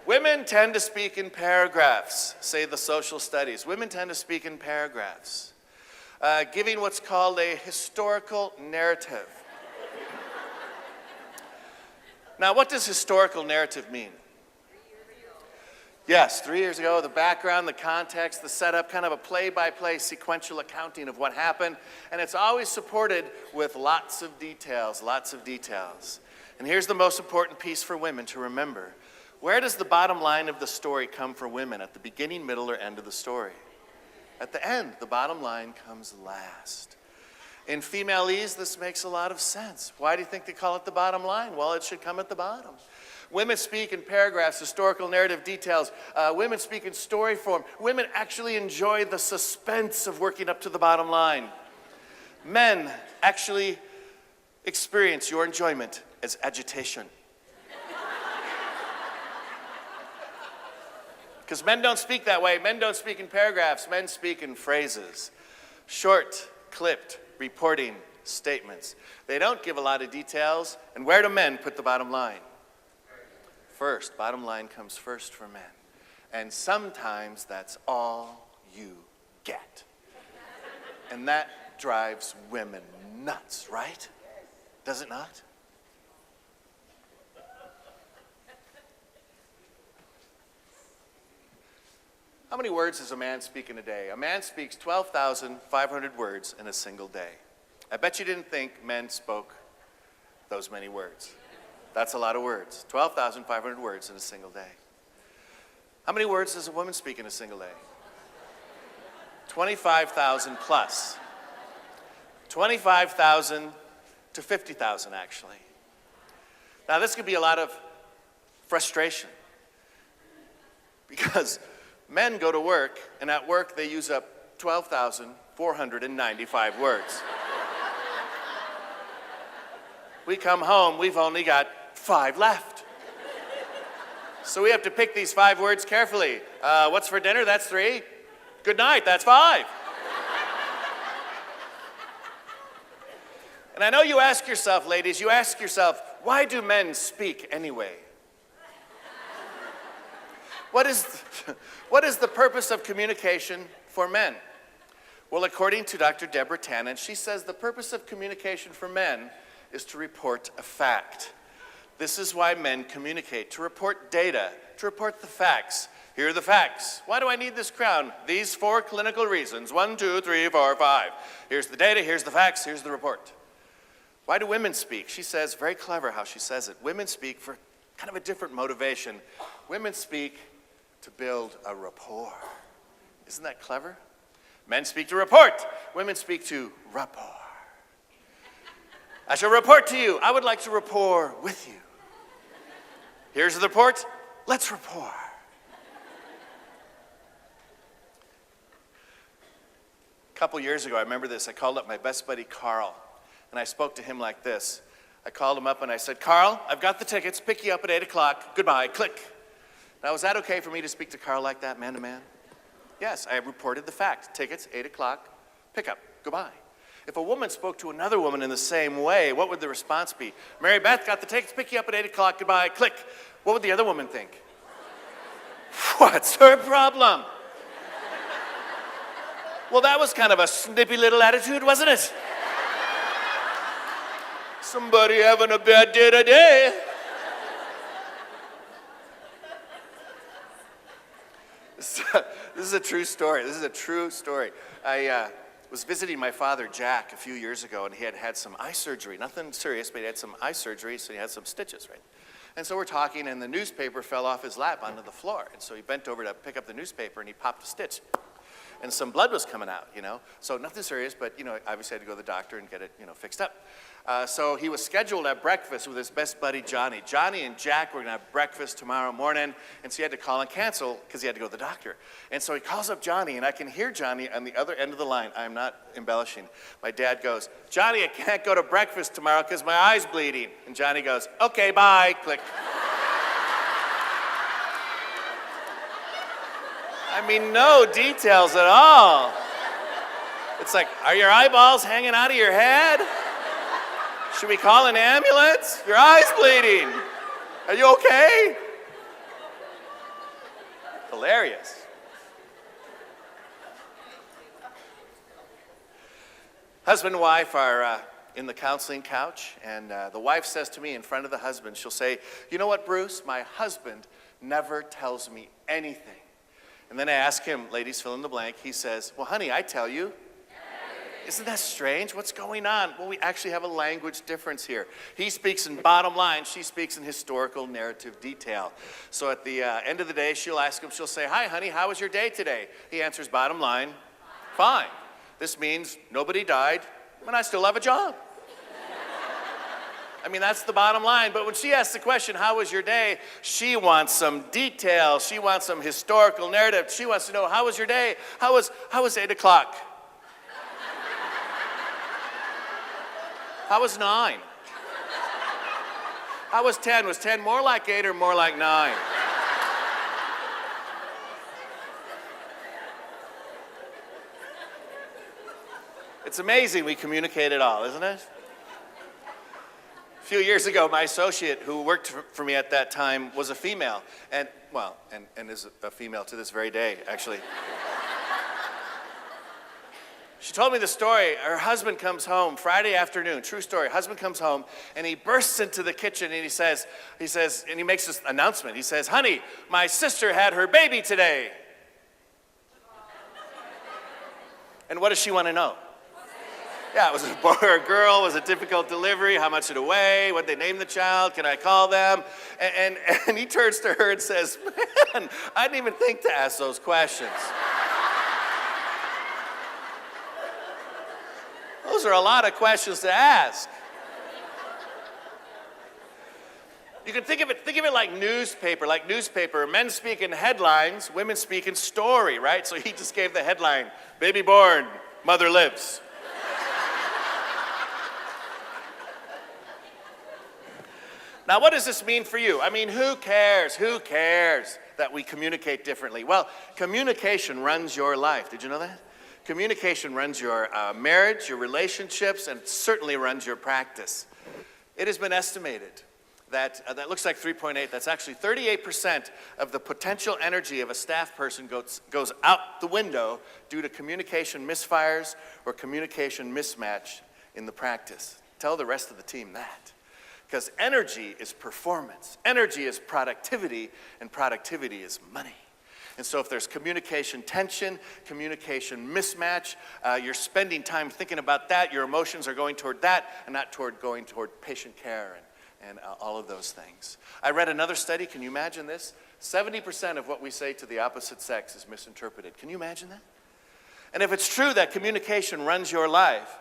Women tend to speak in paragraphs, say the social studies. Women tend to speak in paragraphs, giving what's called a historical narrative. Now, what does historical narrative mean? Yes, 3 years ago, the background, the context, the setup, kind of a play-by-play sequential accounting of what happened, and it's always supported with lots of details, lots of details. And here's the most important piece for women to remember. Where does the bottom line of the story come for women? At the beginning, middle, or end of the story? At the end, the bottom line comes last. In femalese, this makes a lot of sense. Why do you think they call it the bottom line? Well, it should come at the bottom. Women speak in paragraphs, historical narrative details. Women speak in story form. Women actually enjoy the suspense of working up to the bottom line. Men actually experience your enjoyment as agitation. Because men don't speak that way. Men don't speak in paragraphs. Men speak in phrases. Short, clipped, reporting statements. They don't give a lot of details. And where do men put the bottom line? First. Bottom line comes first for men. And sometimes that's all you get. And that drives women nuts, right? Does it not? How many words does a man speak in a day? A man speaks 12,500 words in a single day. I bet you didn't think men spoke those many words. That's a lot of words. 12,500 words in a single day. How many words does a woman speak in a single day? 25,000 plus. 25,000 to 50,000 actually. Now this could be a lot of frustration because men go to work and at work they use up 12,495 words. We come home, we've only got 5 left. So we have to pick these 5 words carefully. What's for dinner? That's 3. Good night, that's 5. And I know you ask yourself, ladies, you ask yourself, why do men speak anyway? What is the purpose of communication for men? Well, according to Dr. Deborah Tannen, she says the purpose of communication for men is to report a fact. This is why men communicate, to report data, to report the facts. Here are the facts. Why do I need this crown? These 4 clinical reasons. 1, 2, 3, 4, 5. Here's the data, here's the facts, here's the report. Why do women speak? She says, very clever how she says it. Women speak for kind of a different motivation. Women speak to build a rapport. Isn't that clever? Men speak to report. Women speak to rapport. I shall report to you. I would like to rapport with you. Here's the report. Let's rapport. A couple years ago, I remember this. I called up my best buddy, Carl, and I spoke to him like this. I called him up and I said, Carl, I've got the tickets. Pick you up at 8 o'clock. Goodbye. Click. Now, is that okay for me to speak to Carl like that, man to man? Yes, I reported the fact. Tickets, 8 o'clock. Pick up. Goodbye. If a woman spoke to another woman in the same way, what would the response be? Mary Beth, got the tickets. Pick you up at 8 o'clock. Goodbye. Click. What would the other woman think? What's her problem? Well, that was kind of a snippy little attitude, wasn't it? Somebody having a bad day today. This is a true story. This is a true story. I was visiting my father, Jack, a few years ago, and he had had some eye surgery. Nothing serious, but he had some eye surgery, so he had some stitches, right? And so we're talking, and the newspaper fell off his lap onto the floor. And so he bent over to pick up the newspaper, and he popped a stitch. And some blood was coming out, you know. So nothing serious, but, you know, obviously had to go to the doctor and get it, you know, fixed up. So he was scheduled at breakfast with his best buddy, Johnny. Johnny and Jack were going to have breakfast tomorrow morning, and so he had to call and cancel because he had to go to the doctor. And so he calls up Johnny, and I can hear Johnny on the other end of the line. I'm not embellishing. My dad goes, Johnny, I can't go to breakfast tomorrow because my eye's bleeding. And Johnny goes, okay, bye, click. I mean, no details at all. It's like, are your eyeballs hanging out of your head? Should we call an ambulance? Your eye's bleeding. Are you okay? Hilarious. Husband and wife are in the counseling couch, and the wife says to me in front of the husband, she'll say, you know what, Bruce? My husband never tells me anything. And then I ask him, ladies, fill in the blank. He says, well, honey, I tell you. Isn't that strange? What's going on? Well, we actually have a language difference here. He speaks in bottom line. She speaks in historical narrative detail. So at the end of the day, she'll ask him, she'll say, hi, honey, how was your day today? He answers bottom line, fine. This means nobody died, and I still have a job. I mean, that's the bottom line. But when she asks the question, how was your day? She wants some detail. She wants some historical narrative. She wants to know, how was your day? How was 8 o'clock? How was 9? How was 10? Was 10 more like 8 or more like 9? It's amazing we communicate it all, isn't it? A few years ago, my associate who worked for me at that time was a female, and is a female to this very day, actually. She told me the story. Her husband comes home Friday afternoon, true story. Husband comes home, and he bursts into the kitchen, and he says, and he makes this announcement. He says, honey, my sister had her baby today. And what does she want to know? Yeah, was it a boy or a girl? Was it difficult delivery? How much did it weigh? What did they name the child? Can I call them? And he turns to her and says, man, I didn't even think to ask those questions. Those are a lot of questions to ask. You can think of it like newspaper. Men speak in headlines, women speak in story, right? So he just gave the headline, baby born, mother lives. Now, what does this mean for you? I mean, who cares? Who cares that we communicate differently? Well, communication runs your life. Did you know that? Communication runs your marriage, your relationships, and certainly runs your practice. It has been estimated that looks like 3.8. That's actually 38% of the potential energy of a staff person goes out the window due to communication misfires or communication mismatch in the practice. Tell the rest of the team that. Because energy is performance, energy is productivity, and productivity is money. And so if there's communication tension, communication mismatch, you're spending time thinking about that, your emotions are going toward that and not going toward patient care and all of those things. I read another study, can you imagine this? 70% of what we say to the opposite sex is misinterpreted. Can you imagine that? And if it's true that communication runs your life,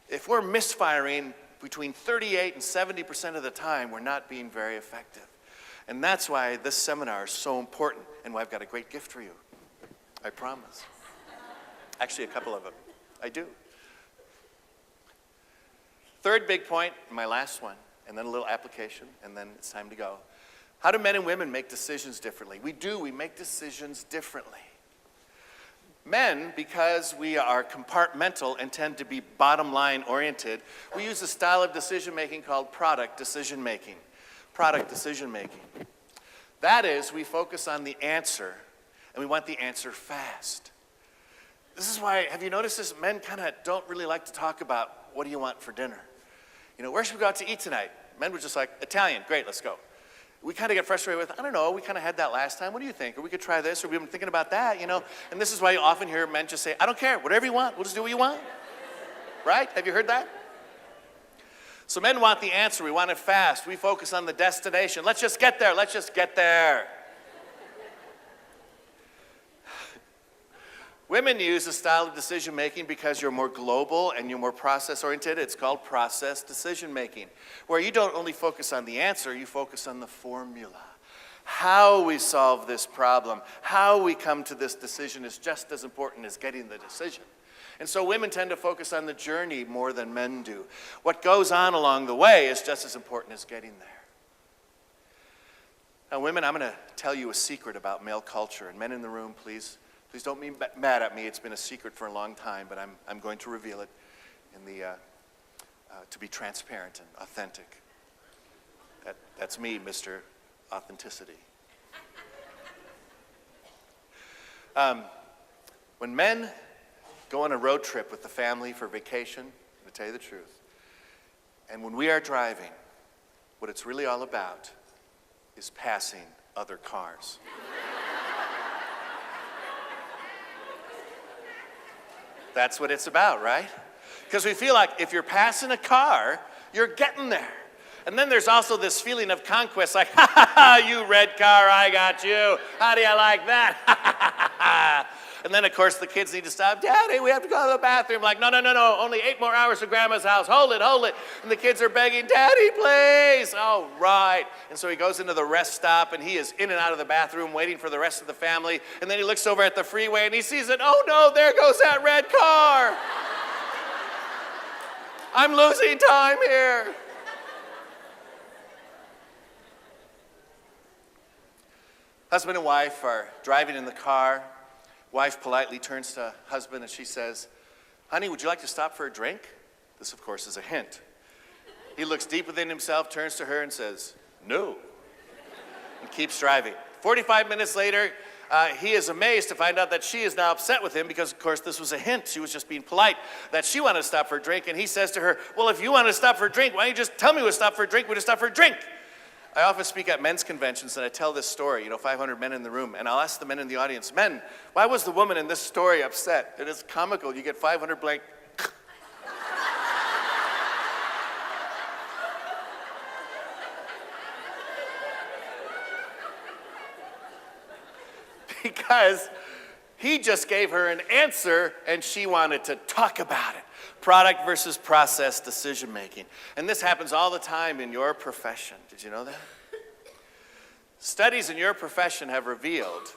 if we're misfiring between 38 and 70% of the time, we're not being very effective. And that's why this seminar is so important, and why I've got a great gift for you. I promise. Actually, a couple of them. I do. Third big point, my last one, and then a little application, and then it's time to go. How do men and women make decisions differently? We make decisions differently. Men, because we are compartmental and tend to be bottom line oriented, we use a style of decision making called product decision making. Product decision making. That is, we focus on the answer, and we want the answer fast. This is why, have you noticed this? Men kind of don't really like to talk about what do you want for dinner. You know, where should we go out to eat tonight? Men were just like, Italian, great, let's go. We kind of get frustrated with, I don't know, we kind of had that last time. What do you think? Or we could try this, or we've been thinking about that, you know. And this is why you often hear men just say, I don't care, whatever you want, we'll just do what you want. Right? Have you heard that? So men want the answer, we want it fast. We focus on the destination. Let's just get there, let's just get there. Women use a style of decision making because you're more global and you're more process oriented. It's called process decision making, where you don't only focus on the answer, you focus on the formula. How we solve this problem, how we come to this decision is just as important as getting the decision. And so women tend to focus on the journey more than men do. What goes on along the way is just as important as getting there. Now women, I'm going to tell you a secret about male culture. And men in the room, please don't be mad at me. It's been a secret for a long time, but I'm going to reveal it to be transparent and authentic. That's me, Mr. Authenticity. When men go on a road trip with the family for vacation, to tell you the truth, and when we are driving, what it's really all about is passing other cars. That's what it's about, right? Because we feel like if you're passing a car, you're getting there. And then there's also this feeling of conquest, like, ha ha ha, you red car, I got you. How do you like that? Ha ha ha ha. And then, of course, the kids need to stop. Daddy, we have to go to the bathroom. Like, no, only 8 more hours to Grandma's house. Hold it. And the kids are begging, Daddy, please. Oh, right. And so he goes into the rest stop, and he is in and out of the bathroom waiting for the rest of the family. And then he looks over at the freeway, and he sees it. Oh, no, there goes that red car. I'm losing time here. Husband and wife are driving in the car. Wife politely turns to husband and she says, honey, would you like to stop for a drink? This, of course, is a hint. He looks deep within himself, turns to her and says, no, and keeps driving. 45 minutes later, he is amazed to find out that she is now upset with him because, of course, this was a hint. She was just being polite, that she wanted to stop for a drink. And he says to her, well, if you want to stop for a drink, why don't you just tell me we'll stop for a drink? We'll just stop for a drink. I often speak at men's conventions and I tell this story, 500 men in the room, and I'll ask the men in the audience, men, why was the woman in this story upset? It is comical. You get 500 blank. Because he just gave her an answer and she wanted to talk about it. Product versus process decision making. And this happens all the time in your profession. Did you know that? Studies in your profession have revealed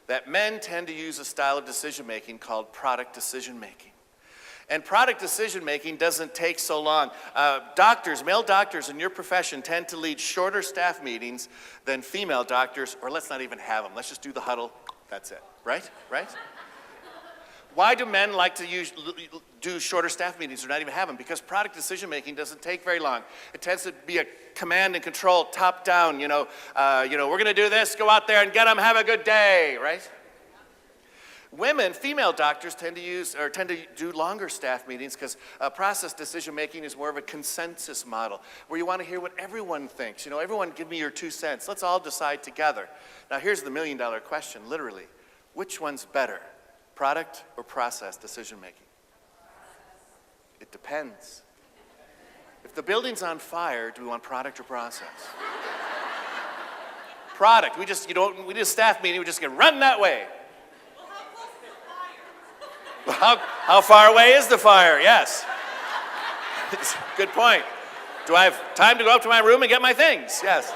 that men tend to use a style of decision making called product decision making. And product decision making doesn't take so long. Male doctors in your profession tend to lead shorter staff meetings than female doctors, or let's not even have them. Let's just do the huddle. That's it, right? Why do men like to do shorter staff meetings or not even have them? Because product decision making doesn't take very long. It tends to be a command and control, top down. We're going to do this. Go out there and get them. Have a good day, right? Women, female doctors tend to do longer staff meetings because process decision making is more of a consensus model where you want to hear what everyone thinks. Everyone give me your 2 cents. Let's all decide together. Now here's the $1 million question, literally. Which one's better, product or process decision making? It depends. If the building's on fire, do we want product or process? Product. We did a staff meeting, we just get run that way. How far away is the fire? Yes. Good point. Do I have time to go up to my room and get my things? Yes.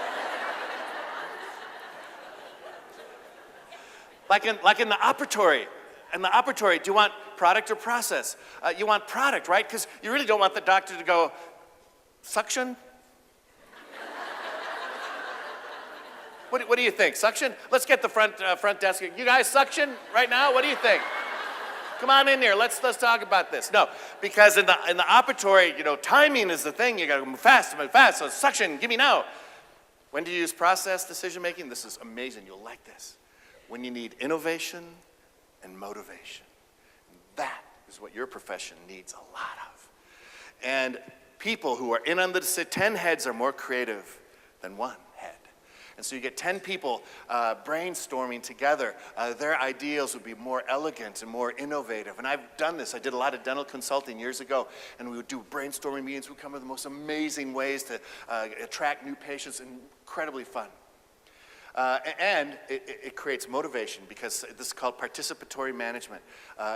Like in the operatory. In the operatory, do you want product or process? You want product, right? Because you really don't want the doctor to go, suction? What do you think? Suction? Let's get the front desk. You guys suction right now? What do you think? Come on in here. Let's talk about this. No, because in the operatory, timing is the thing. You got to move fast. So suction, give me now. When do you use process decision making? This is amazing. You'll like this. When you need innovation and motivation. That is what your profession needs a lot of. And people who are in on the 10 heads are more creative than one head. And so you get 10 people brainstorming together. Their ideas would be more elegant and more innovative. And I've done this. I did a lot of dental consulting years ago, and we would do brainstorming meetings. We'd come up with the most amazing ways to attract new patients, incredibly fun. And it creates motivation because this is called participatory management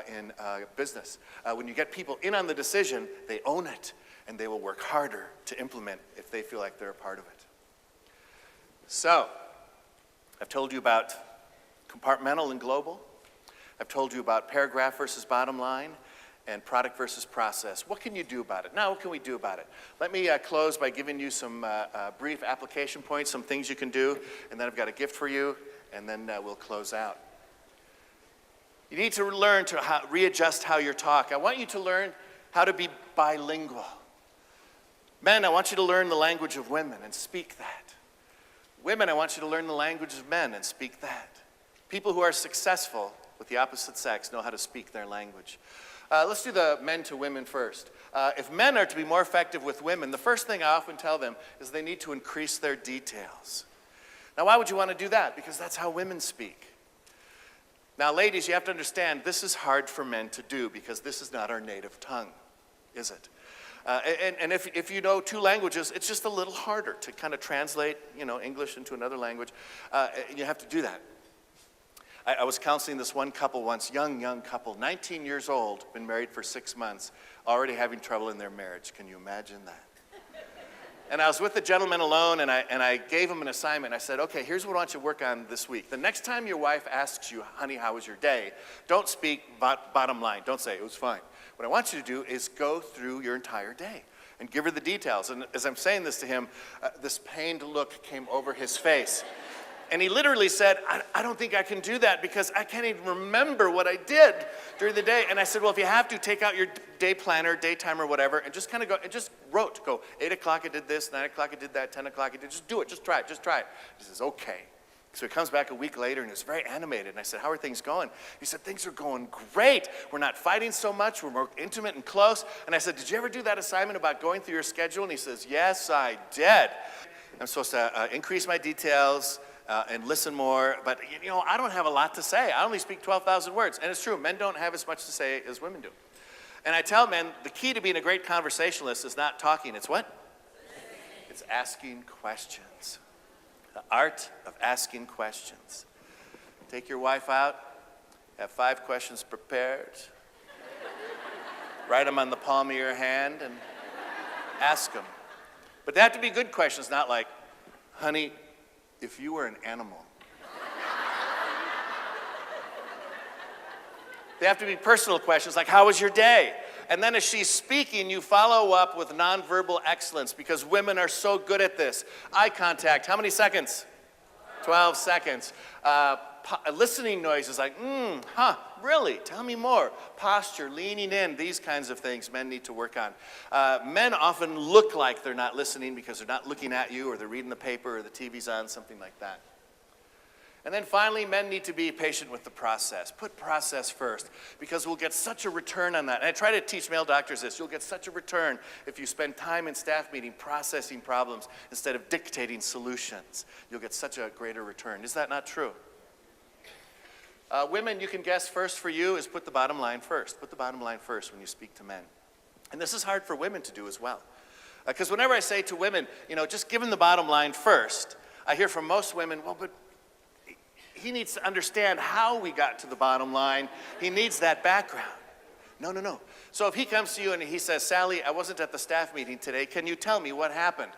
in business. When you get people in on the decision, they own it, and they will work harder to implement if they feel like they're a part of it. So, I've told you about compartmental and global. I've told you about paragraph versus bottom line and product versus process. What can you do about it? Now, what can we do about it? Let me close by giving you some brief application points, some things you can do, and then I've got a gift for you, and then we'll close out. You need to learn to readjust how you talk. I want you to learn how to be bilingual. Men, I want you to learn the language of women and speak that. Women, I want you to learn the language of men and speak that. People who are successful with the opposite sex know how to speak their language. Let's do the men to women first. If men are to be more effective with women, the first thing I often tell them is they need to increase their details. Now, why would you want to do that? Because that's how women speak. Now, ladies, you have to understand, this is hard for men to do because this is not our native tongue, is it? And if you know 2 languages, it's just a little harder to kind of translate, English into another language. And you have to do that. I was counseling this one couple once, young couple, 19 years old, been married for 6 months, already having trouble in their marriage. Can you imagine that? And I was with the gentleman alone, and I gave him an assignment. I said, okay, here's what I want you to work on this week. The next time your wife asks you, honey, how was your day? Don't speak bottom line. Don't say, it was fine. What I want you to do is go through your entire day and give her the details. And as I'm saying this to him, this pained look came over his face. And he literally said, I don't think I can do that because I can't even remember what I did during the day. And I said, well, if you have to, take out your day planner, day timer, whatever, and just kind of go, and just wrote, go, 8 o'clock I did this, 9 o'clock I did that, 10 o'clock I did, just do it, just try it. He says, okay. So he comes back a week later and he was very animated. And I said, how are things going? He said, things are going great. We're not fighting so much. We're more intimate and close. And I said, did you ever do that assignment about going through your schedule? And he says, yes, I did. I'm supposed to increase my details and listen more. But, I don't have a lot to say. I only speak 12,000 words. And it's true. Men don't have as much to say as women do. And I tell men, the key to being a great conversationalist is not talking. It's what? It's asking questions. The art of asking questions. Take your wife out, have 5 questions prepared, write them on the palm of your hand, and ask them. But they have to be good questions, not like, honey, if you were an animal. They have to be personal questions, like, how was your day? And then as she's speaking, you follow up with nonverbal excellence because women are so good at this. Eye contact, how many seconds? 12 seconds. listening noise is like, really? Tell me more. Posture, leaning in, these kinds of things men need to work on. Men often look like they're not listening because they're not looking at you, or they're reading the paper, or the TV's on, something like that. And then finally, men need to be patient with the process. Put process first, because we'll get such a return on that. And I try to teach male doctors this. You'll get such a return if you spend time in staff meeting processing problems instead of dictating solutions. You'll get such a greater return. Is that not true? Women, you can guess first for you is put the bottom line first. Put the bottom line first when you speak to men. And this is hard for women to do as well. Because whenever I say to women, just give them the bottom line first, I hear from most women, well, but he needs to understand how we got to the bottom line. He needs that background. No. So if he comes to you and he says, Sally, I wasn't at the staff meeting today. Can you tell me what happened?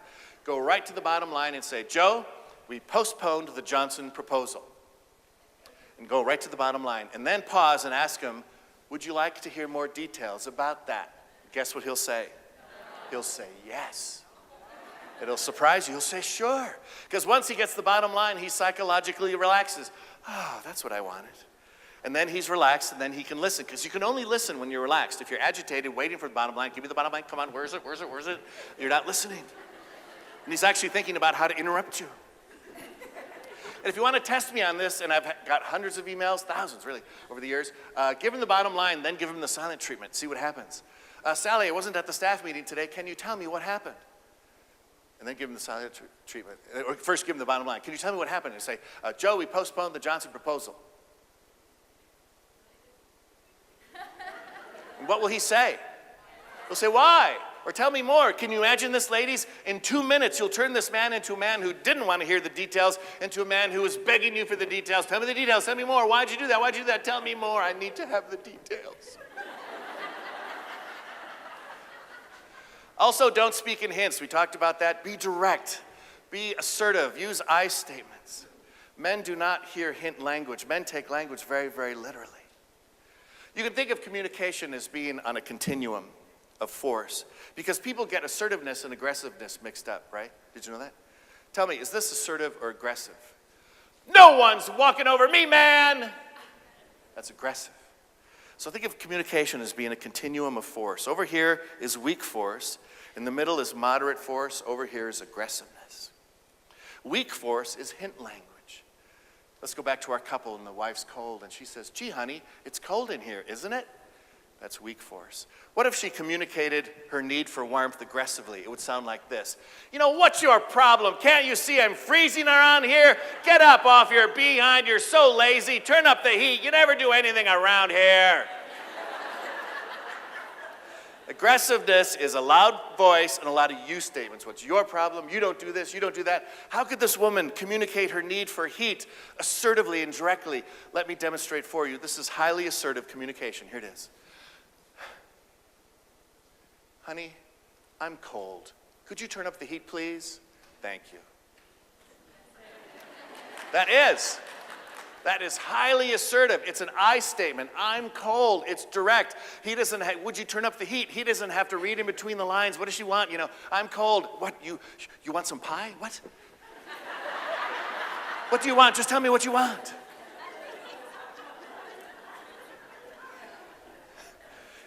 Go right to the bottom line and say, Joe, we postponed the Johnson proposal. And go right to the bottom line. And then pause and ask him, would you like to hear more details about that? Guess what he'll say? He'll say, yes. It'll surprise you. He'll say, sure. Because once he gets the bottom line, he psychologically relaxes. Oh, that's what I wanted. And then he's relaxed, and then he can listen. Because you can only listen when you're relaxed. If you're agitated, waiting for the bottom line, give me the bottom line, come on, where is it? You're not listening. And he's actually thinking about how to interrupt you. And if you want to test me on this, and I've got hundreds of emails, thousands really, over the years, give him the bottom line, then give him the silent treatment. See what happens. Sally, I wasn't at the staff meeting today. Can you tell me what happened? And then give him the silent treatment. Or first give him the bottom line. Can you tell me what happened? And say, Joe, we postponed the Johnson proposal. And what will he say? He'll say, why? Or tell me more. Can you imagine this, ladies? In 2 minutes, you'll turn this man into a man who didn't want to hear the details, into a man who was begging you for the details. Tell me the details. Tell me more. Why'd you do that? Why'd you do that? Tell me more. I need to have the details. Also, don't speak in hints. We talked about that. Be direct. Be assertive. Use I statements. Men do not hear hint language. Men take language very, very literally. You can think of communication as being on a continuum of force, because people get assertiveness and aggressiveness mixed up, right? Did you know that? Tell me, is this assertive or aggressive? No one's walking over me, man! That's aggressive. So think of communication as being a continuum of force. Over here is weak force. In the middle is moderate force. Over here is aggressiveness. Weak force is hint language. Let's go back to our couple and the wife's cold, and she says, gee, honey, it's cold in here, isn't it? That's weak force. What if she communicated her need for warmth aggressively? It would sound like this. What's your problem? Can't you see I'm freezing around here? Get up off your behind. You're so lazy. Turn up the heat. You never do anything around here. Aggressiveness is a loud voice and a lot of you statements. What's your problem? You don't do this. You don't do that. How could this woman communicate her need for heat assertively and directly? Let me demonstrate for you. This is highly assertive communication. Here it is. Honey, I'm cold. Could you turn up the heat, please? Thank you. That is highly assertive. It's an I statement. I'm cold. It's direct. Would you turn up the heat? He doesn't have to read in between the lines. What does she want? I'm cold. What, you want some pie? What? What do you want? Just tell me what you want.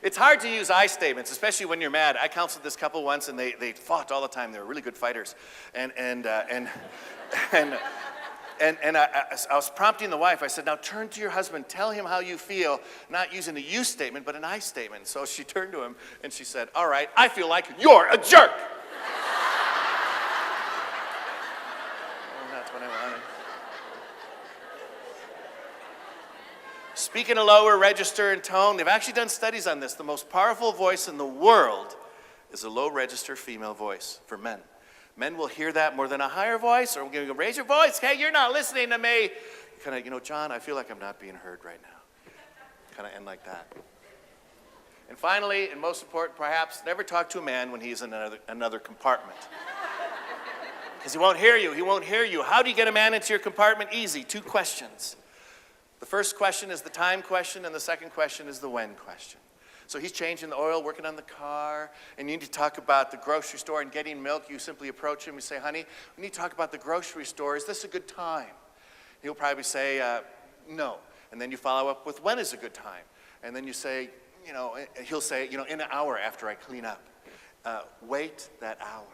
It's hard to use I statements, especially when you're mad. I counseled this couple once, and they fought all the time. They were really good fighters, and I was prompting the wife. I said, now turn to your husband. Tell him how you feel, not using a you statement, but an I statement. So she turned to him, and she said, all right, I feel like you're a jerk. That's what I wanted. Speak in a lower register and tone. They've actually done studies on this. The most powerful voice in the world is a low register female voice for men. Men will hear that more than a higher voice, or we're going to raise your voice. Hey, you're not listening to me. Kind of, John, I feel like I'm not being heard right now. Kind of end like that. And finally, and most important perhaps, never talk to a man when he's in another compartment. Because he won't hear you. He won't hear you. How do you get a man into your compartment? Easy. 2 questions. The first question is the time question, and the second question is the when question. So he's changing the oil, working on the car, and you need to talk about the grocery store and getting milk. You simply approach him and say, honey, we need to talk about the grocery store. Is this a good time? He'll probably say, no. And then you follow up with when is a good time. And then you say, he'll say, in an hour after I clean up. Wait that hour.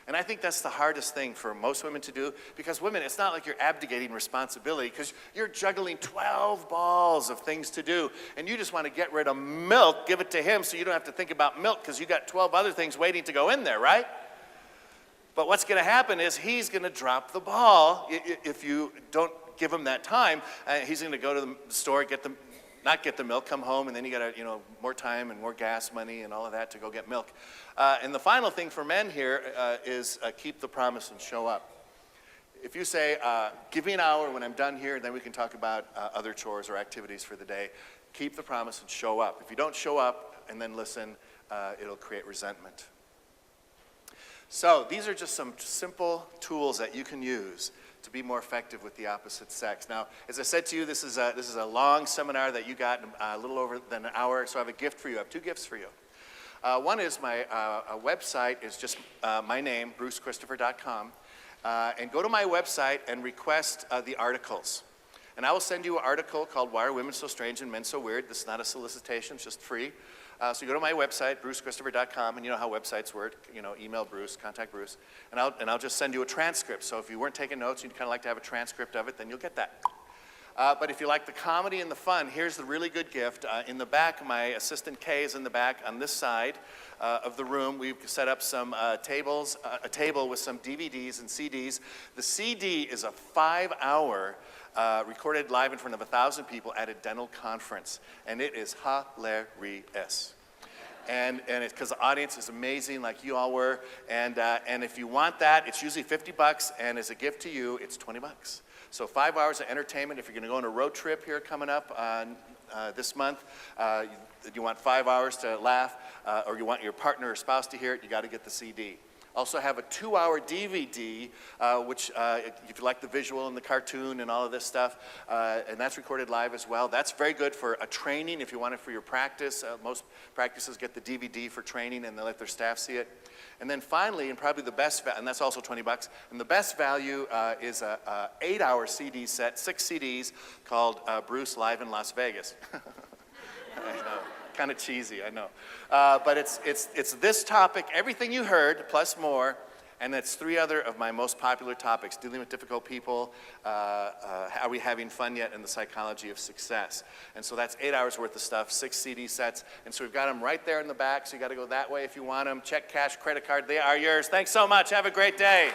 And I think that's the hardest thing for most women to do, because women, it's not like you're abdicating responsibility, because you're juggling 12 balls of things to do, and you just want to get rid of milk, give it to him so you don't have to think about milk, because you got 12 other things waiting to go in there, right? But what's going to happen is he's going to drop the ball if you don't give him that time. He's going to go to the store, not get the milk, come home, and then you got to, more time and more gas money and all of that to go get milk. And the final thing for men here is keep the promise and show up. If you say, give me an hour when I'm done here, then we can talk about other chores or activities for the day. Keep the promise and show up. If you don't show up and then listen, it'll create resentment. So these are just some simple tools that you can use to be more effective with the opposite sex. Now, as I said to you, this is a long seminar that you got a little over than an hour, so I have a gift for you. I have two gifts for you. One is my website is just my name, brucechristopher.com, and go to my website and request the articles. And I will send you an article called Why Are Women So Strange and Men So Weird? This is not a solicitation, it's just free. So you go to my website, brucechristopher.com, and you know how websites work. Email Bruce, contact Bruce, and I'll just send you a transcript. So if you weren't taking notes, you'd kind of like to have a transcript of it, then you'll get that. But if you like the comedy and the fun, here's the really good gift. In the back, my assistant Kay is in the back on this side of the room. We've set up some tables, a table with some DVDs and CDs. The CD is a 5-hour recorded live in front of 1,000 people at a dental conference, and it is hilarious. And it's because the audience is amazing, like you all were. And if you want that, it's usually $50, and as a gift to you, it's $20. So 5 hours of entertainment. If you're going to go on a road trip here coming up this month, you want 5 hours to laugh, or you want your partner or spouse to hear it, you got to get the CD. Also have a 2-hour DVD, which if you like the visual and the cartoon and all of this stuff, and that's recorded live as well. That's very good for a training if you want it for your practice. Most practices get the DVD for training and they let their staff see it. And then finally, and probably the best, and that's also $20, and the best value is a 8-hour CD set, 6 CDs, called Bruce Live in Las Vegas. I know. Kind of cheesy, I know. But it's this topic, everything you heard, plus more, and it's 3 other of my most popular topics: dealing with difficult people, are we having fun yet, and the psychology of success. And so that's 8 hours worth of stuff, 6 CD sets, and so we've got them right there in the back, so you got to go that way if you want them. Check, cash, credit card, they are yours. Thanks so much. Have a great day.